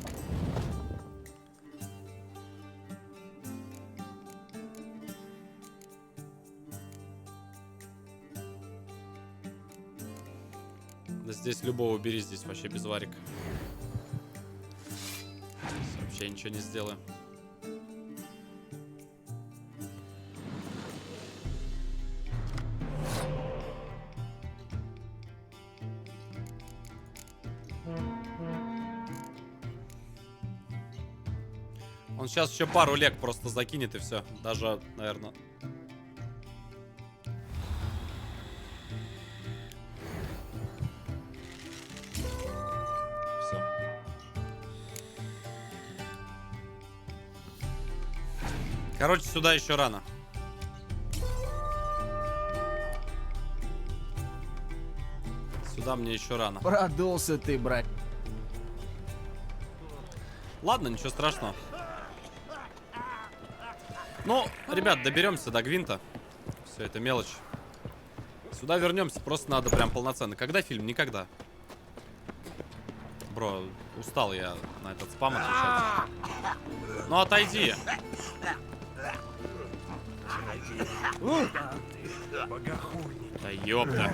Да здесь любого бери, здесь вообще без варика. Вообще ничего не сделаю. Он сейчас еще пару лег просто закинет и все. Даже, наверное. Все. Короче, сюда еще рано. Сюда мне еще рано. Продулся ты, брат. Ладно, ничего страшного. Ну, ребят, доберемся до Гвинта. Все, это мелочь. Сюда вернемся, просто надо прям полноценно. Когда фильм? Никогда. Бро, устал я на этот спам отвечать. Ну, отойди. Да ёпта.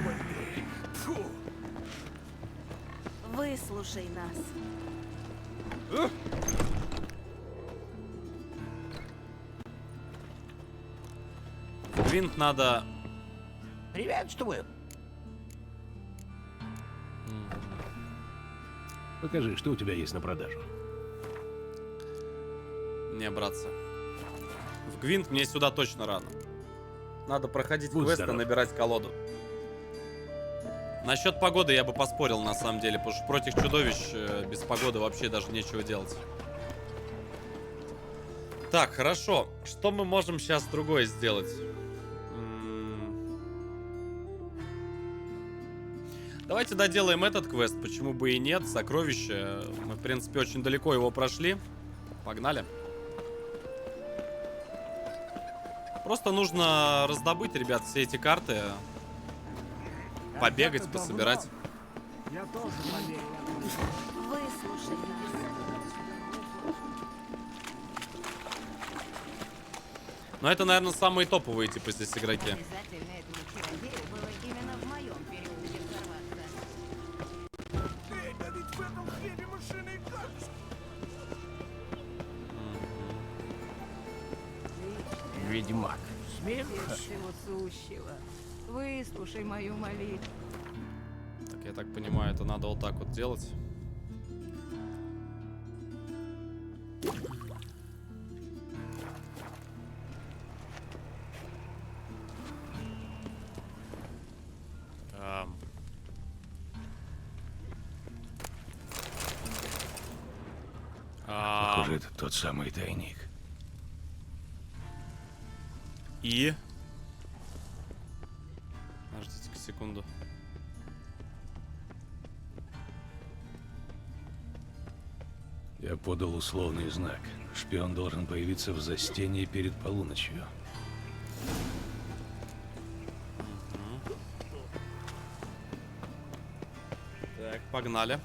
Выслушай нас. Гвинт надо... Приветствую. Покажи, что у тебя есть на продажу. Не, братцы. В Гвинт мне сюда точно рано. Надо проходить Будь квесты, здоров. набирать колоду. Насчет погоды я бы поспорил, на самом деле, потому что против чудовищ без погоды вообще даже нечего делать. Так, хорошо. Что мы можем сейчас другое сделать? Давайте доделаем этот квест, почему бы и нет. Сокровище. Мы, в принципе, очень далеко его прошли. Погнали. Просто нужно раздобыть, ребят, все эти карты. Побегать, пособирать. Я тоже поверил. Выслушай нас. Но это, наверное, самые топовые, типа, здесь игроки. Обязательно этому чародею было именно в моем переулке взорваться. Да ведь в этом хлебе мышиный капец. Ведьмак. Смех всего сущего. Выслушай мою молитву. Так, я так понимаю, это надо вот так вот делать. Похоже, это тот самый тайник. И... Подождите-ка секунду. Я подал условный знак. Шпион должен появиться в застении перед полуночью. Так, погнали.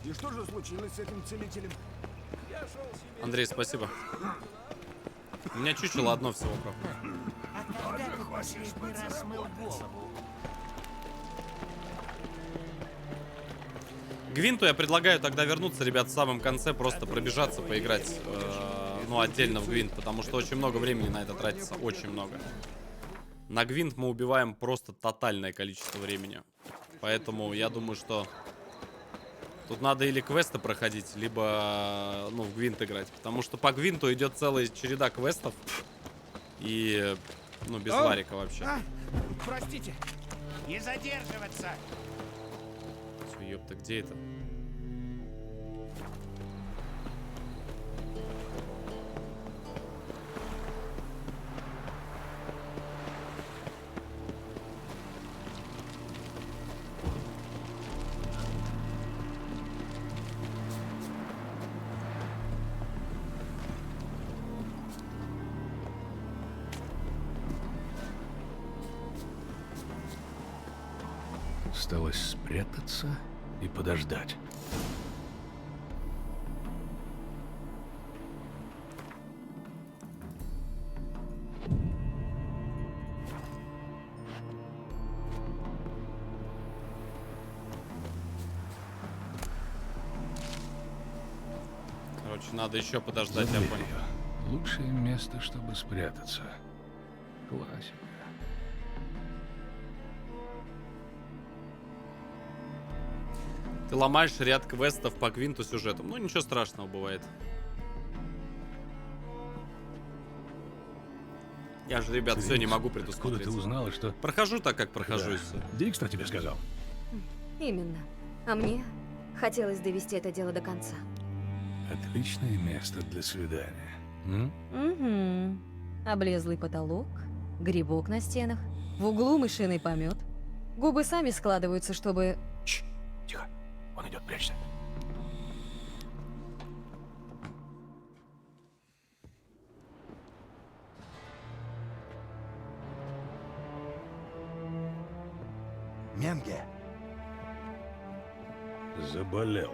И что же случилось с этим целителем? Я шел себе... Андрей, спасибо. У меня чучело одно всего, правда. А когда ты последний раз мыл голову? Гвинту я предлагаю тогда вернуться, ребят, в самом конце, просто пробежаться, поиграть, ну, отдельно в Гвинт, потому что очень много времени на это тратится, очень много. На Гвинт мы убиваем просто тотальное количество времени, поэтому я думаю, что Тут надо или квесты проходить, либо, ну, в гвинт играть. Потому что по гвинту идет целая череда квестов. И, ну, без варика вообще. Простите, не задерживаться. Всё, ёпта, где это? Осталось спрятаться и подождать. Короче, надо еще подождать, За я дверью. понял. Лучшее место, чтобы спрятаться. Классика. Ты ломаешь ряд квестов по гвинту сюжетам. Ну, ничего страшного бывает. Я же, ребят, все не могу Откуда предусмотреть. ты узнала, что... Прохожу так, как прохожу, и Да. всё. Дикстер тебе сказал? Именно. А мне хотелось довести это дело до конца. Отличное место для свидания. М? Угу. Облезлый потолок, грибок на стенах, в углу мышиный помет. Губы сами складываются, чтобы... Тихо, он идет, прячься. Менге, Заболел.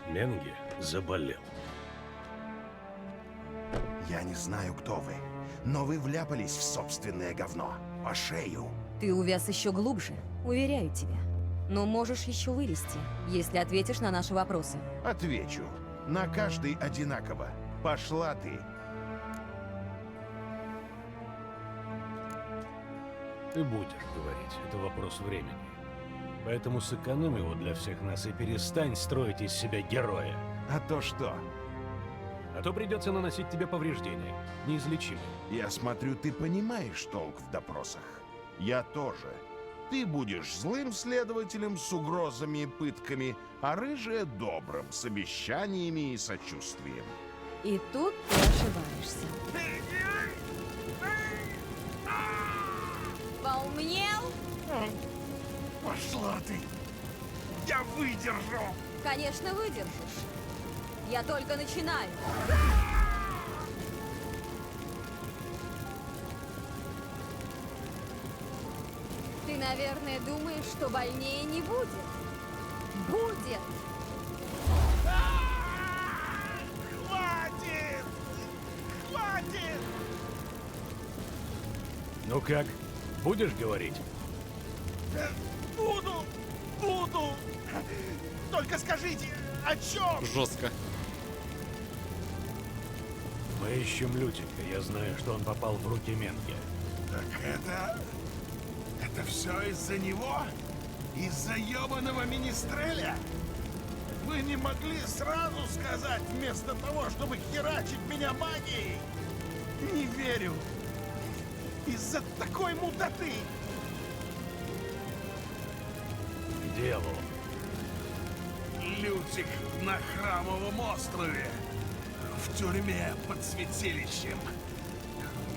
Менги заболел. я не знаю, кто вы, но вы вляпались в собственное говно. По шею. Ты увяз еще глубже, уверяю тебя. Но можешь еще вылезти, если ответишь на наши вопросы. Отвечу. На каждый одинаково. Пошла ты. Ты будешь говорить, это вопрос времени. Поэтому сэкономь его для всех нас и перестань строить из себя героя. А то что? А то придется наносить тебе повреждения, неизлечимые. Я смотрю, ты понимаешь толк в допросах. Я тоже. Ты будешь злым следователем с угрозами и пытками, а рыжая добрым, с обещаниями и сочувствием. И тут ты ошибаешься. Поумнел? Пошла ты! Я выдержу! Конечно, выдержишь. Я только начинаю. Ты, наверное, думаешь, что больнее не будет. Будет! Хватит! Хватит! Ну как, будешь говорить? Буду! Только скажите, о чем? Жестко. Мы ищем Лютика. Я знаю, что он попал в руки Менги. Так это все из-за него? Из-за ебаного министреля? Вы не могли сразу сказать, вместо того, чтобы херачить меня магией? Не верю. Из-за такой мудоты. Где он? Лютик на Храмовом острове. В тюрьме под святилищем.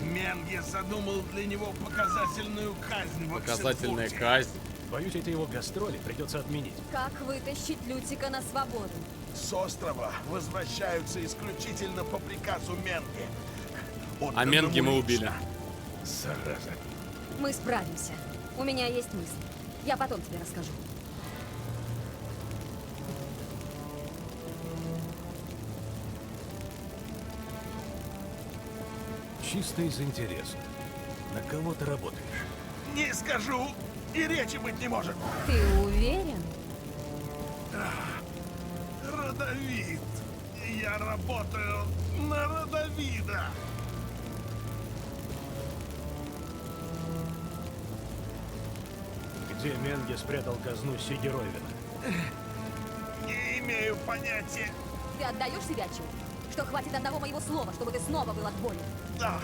Менге задумал для него показательную казнь в Показательная Оксенфурте. казнь. Боюсь, эти его гастроли придется отменить. Как вытащить Лютика на свободу? С острова возвращаются исключительно по приказу Менге. А Менги мы убили. Зараза. Мы справимся. У меня есть мысль. Я потом тебе расскажу. Чисто из интереса. На кого ты работаешь? Не скажу, и речи быть не может. Ты уверен? Родовид. Я работаю на Родовида. Где Менге спрятал казну Сигеровина? имею понятия. Ты отдаешь себе отчет, что хватит одного моего слова, чтобы ты снова был отборен? Да,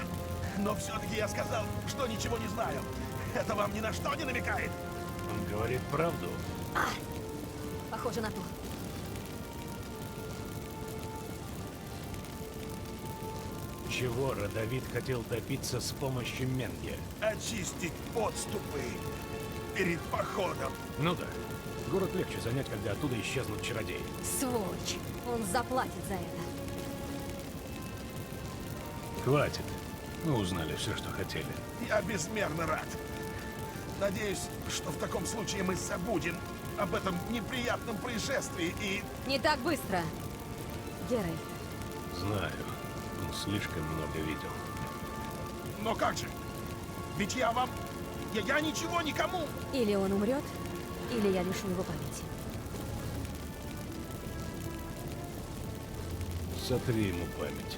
но все-таки я сказал, что ничего не знаю. Это вам ни на что не намекает? Он говорит правду. Похоже на то. Чего Родовид хотел добиться с помощью Менге? Очистить подступы перед походом. Ну да. Город легче занять, когда оттуда исчезнут чародеи. Сволочь. Он заплатит за это. Хватит. Мы узнали все, что хотели. Я безмерно рад. Надеюсь, что в таком случае мы забудем об этом неприятном происшествии и... Не так быстро. Геральт. Знаю. Он слишком много видел. Но как же? Ведь я вам... Я ничего никому... Или он умрет, или я лишу его памяти. Сотри ему память.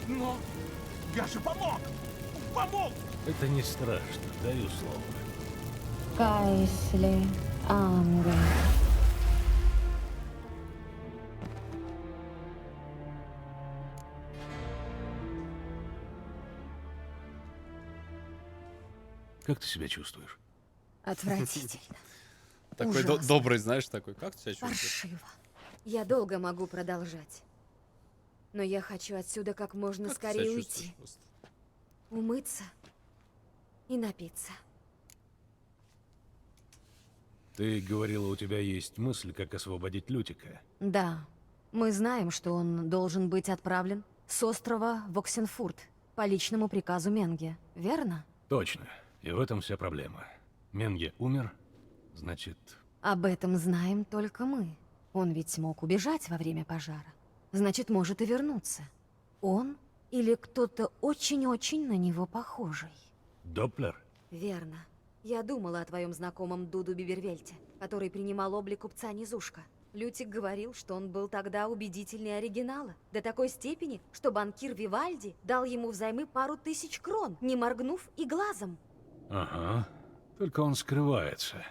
Но я же помог! Помог! Это не страшно, даю слово. Кайсли Ангел. Как ты себя чувствуешь? Отвратительно. Такой Ужасно. добрый, знаешь, такой. Как ты себя чувствуешь? Паршиво. Я долго могу продолжать. Но я хочу отсюда как можно Как ты себя скорее чувствуешь уйти. просто? Умыться и напиться. Ты говорила, у тебя есть мысль, как освободить Лютика. Да, мы знаем, что он должен быть отправлен с острова в Оксенфурт по личному приказу Менге, верно? Точно. И в этом вся проблема. Менге умер, значит... Об этом знаем только мы. Он ведь смог убежать во время пожара. Значит, может и вернуться. Он или кто-то очень-очень на него похожий. Доплер? Верно. Я думала о твоем знакомом Дуду Бибервельте, который принимал облик купца Низушка. Лютик говорил, что он был тогда убедительнее оригинала. До такой степени, что банкир Вивальди дал ему взаймы 1000 крон, не моргнув и глазом. Ага. Только он скрывается.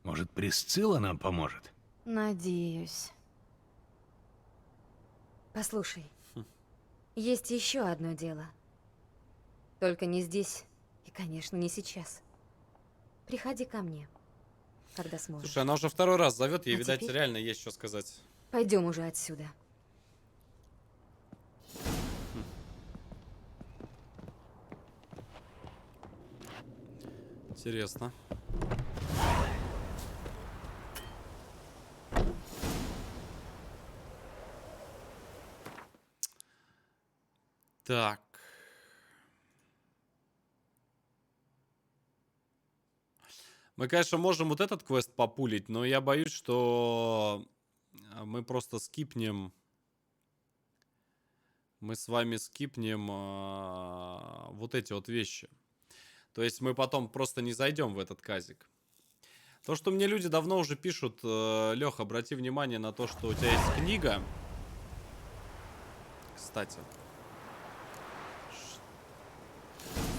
Может, Присцилла нам поможет? Надеюсь. Послушай, есть еще одно дело. Только не здесь и, конечно, не сейчас. Приходи ко мне, когда сможешь. Слушай, она уже второй раз зовет, ей, А видать, теперь? реально есть что сказать. Пойдем уже отсюда. Интересно. Так. Мы, конечно, можем вот этот квест популить, но я боюсь, что мы просто скипнем. Мы с вами скипнем вот эти вот вещи. То есть мы потом просто не зайдем в этот казик. То, что мне люди давно уже пишут, Лех, обрати внимание на то, что у тебя есть книга. Кстати.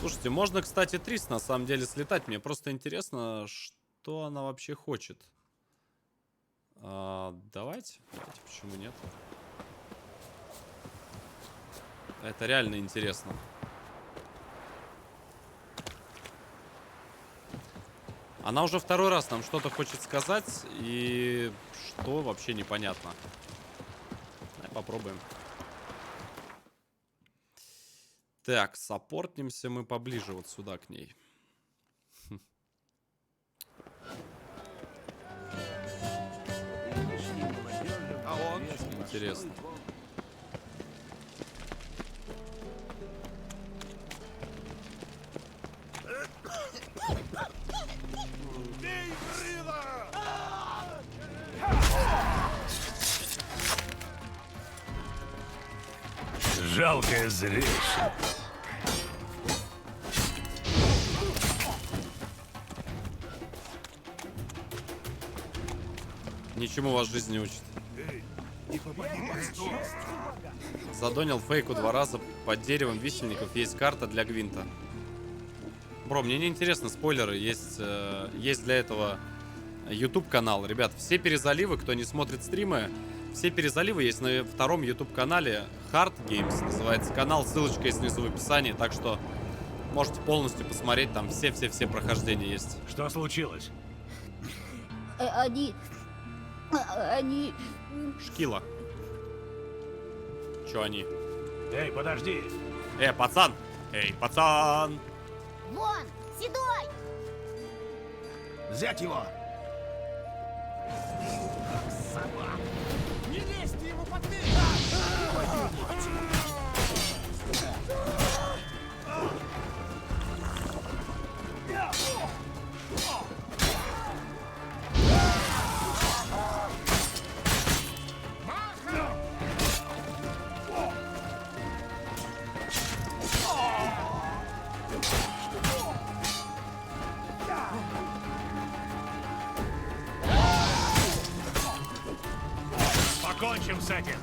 Слушайте, можно, кстати, Трис на самом деле слетать. Мне просто интересно, что она вообще хочет. Давайте, почему нет? Это реально интересно. Она уже второй раз нам что-то хочет сказать, и что вообще непонятно. Давай попробуем. Так, саппортнимся мы поближе вот сюда к ней. А он? Интересно. Жалкое зрелище. Ничему вас жизнь не учит. Задонил фейку 2 раза. Под деревом висельников есть карта для Гвинта. Бро, мне не интересно спойлеры. Есть для этого YouTube канал. Ребят, все перезаливы, кто не смотрит стримы, все перезаливы есть на втором YouTube канале. Hard Games называется канал. Ссылочка есть внизу в описании. Так что можете полностью посмотреть. Там все-все-все прохождения есть. Что случилось? Они... Шкила. Чё они? Эй, подожди! Пацан! Эй, пацан! Вон, седой! Взять его! Не лезьте ему под Покончим с этим!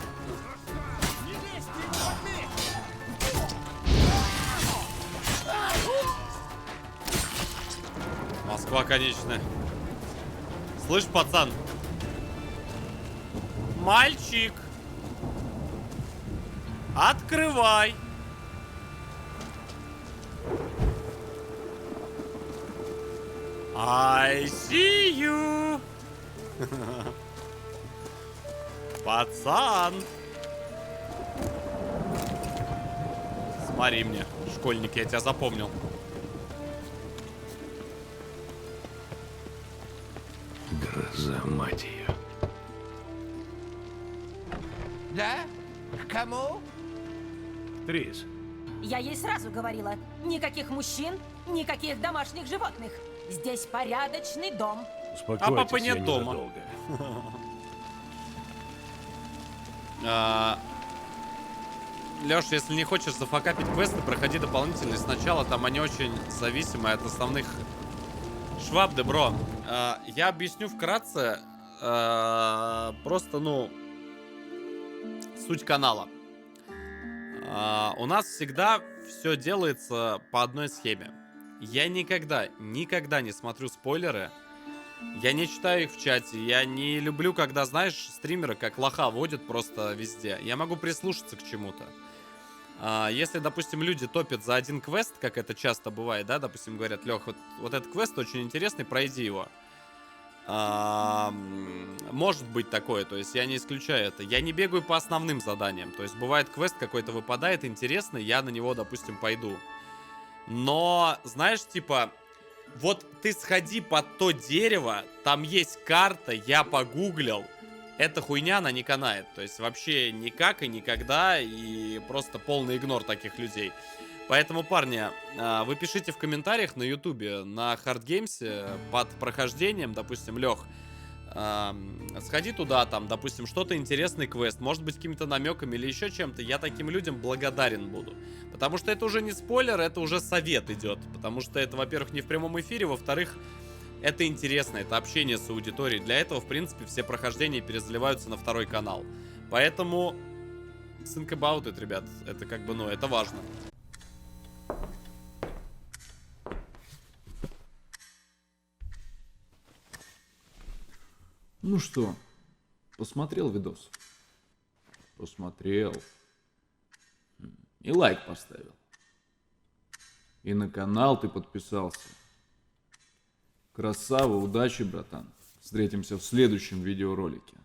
Москва конечная. Слышь, пацан? Мальчик! Открывай! I see you! Пацан! Смотри мне, школьник, я тебя запомнил. Гроза, мать ее. Да? К кому? Трис, Я ей сразу говорила, никаких мужчин, никаких домашних животных. Здесь порядочный дом. успокойтесь, А папа я нет дома. ненадолго. Лёш, если не хочешь зафакапить квесты, проходи дополнительные сначала, там они очень зависимы от основных. Швабды, бро. Я объясню вкратце, просто, ну, суть канала. У нас всегда все делается по одной схеме. Я никогда не смотрю спойлеры. Я не читаю их в чате. Я не люблю, когда, знаешь, стримеры как лоха водят просто везде. Я могу прислушаться к чему-то. Если, допустим, люди топят за один квест, как это часто бывает, да, допустим, говорят: Лех, вот этот квест очень интересный, пройди его. Может быть такое, то есть я не исключаю это. Я не бегаю по основным заданиям. То есть бывает квест какой-то выпадает интересный, я на него, допустим, пойду. Но, знаешь, типа, вот ты сходи под то дерево, там есть карта, я погуглил. Эта хуйня, она не канает. То есть вообще никак и никогда, и просто полный игнор таких людей. Поэтому, парни, вы пишите в комментариях на ютубе, на Hard Games под прохождением, допустим, Лех, сходи туда, там, допустим, что-то интересный квест, может быть, какими-то намеками или еще чем-то, я таким людям благодарен буду. Потому что это уже не спойлер, это уже совет идет. Потому что это, во-первых, не в прямом эфире, во-вторых, это интересно, это общение с аудиторией. Для этого, в принципе, все прохождения перезаливаются на второй канал. Поэтому, think about it, ребят, это как бы, ну, это важно. Ну что, посмотрел видос? Посмотрел. И лайк поставил. И на канал ты подписался. Красава, удачи, братан. Встретимся в следующем видеоролике.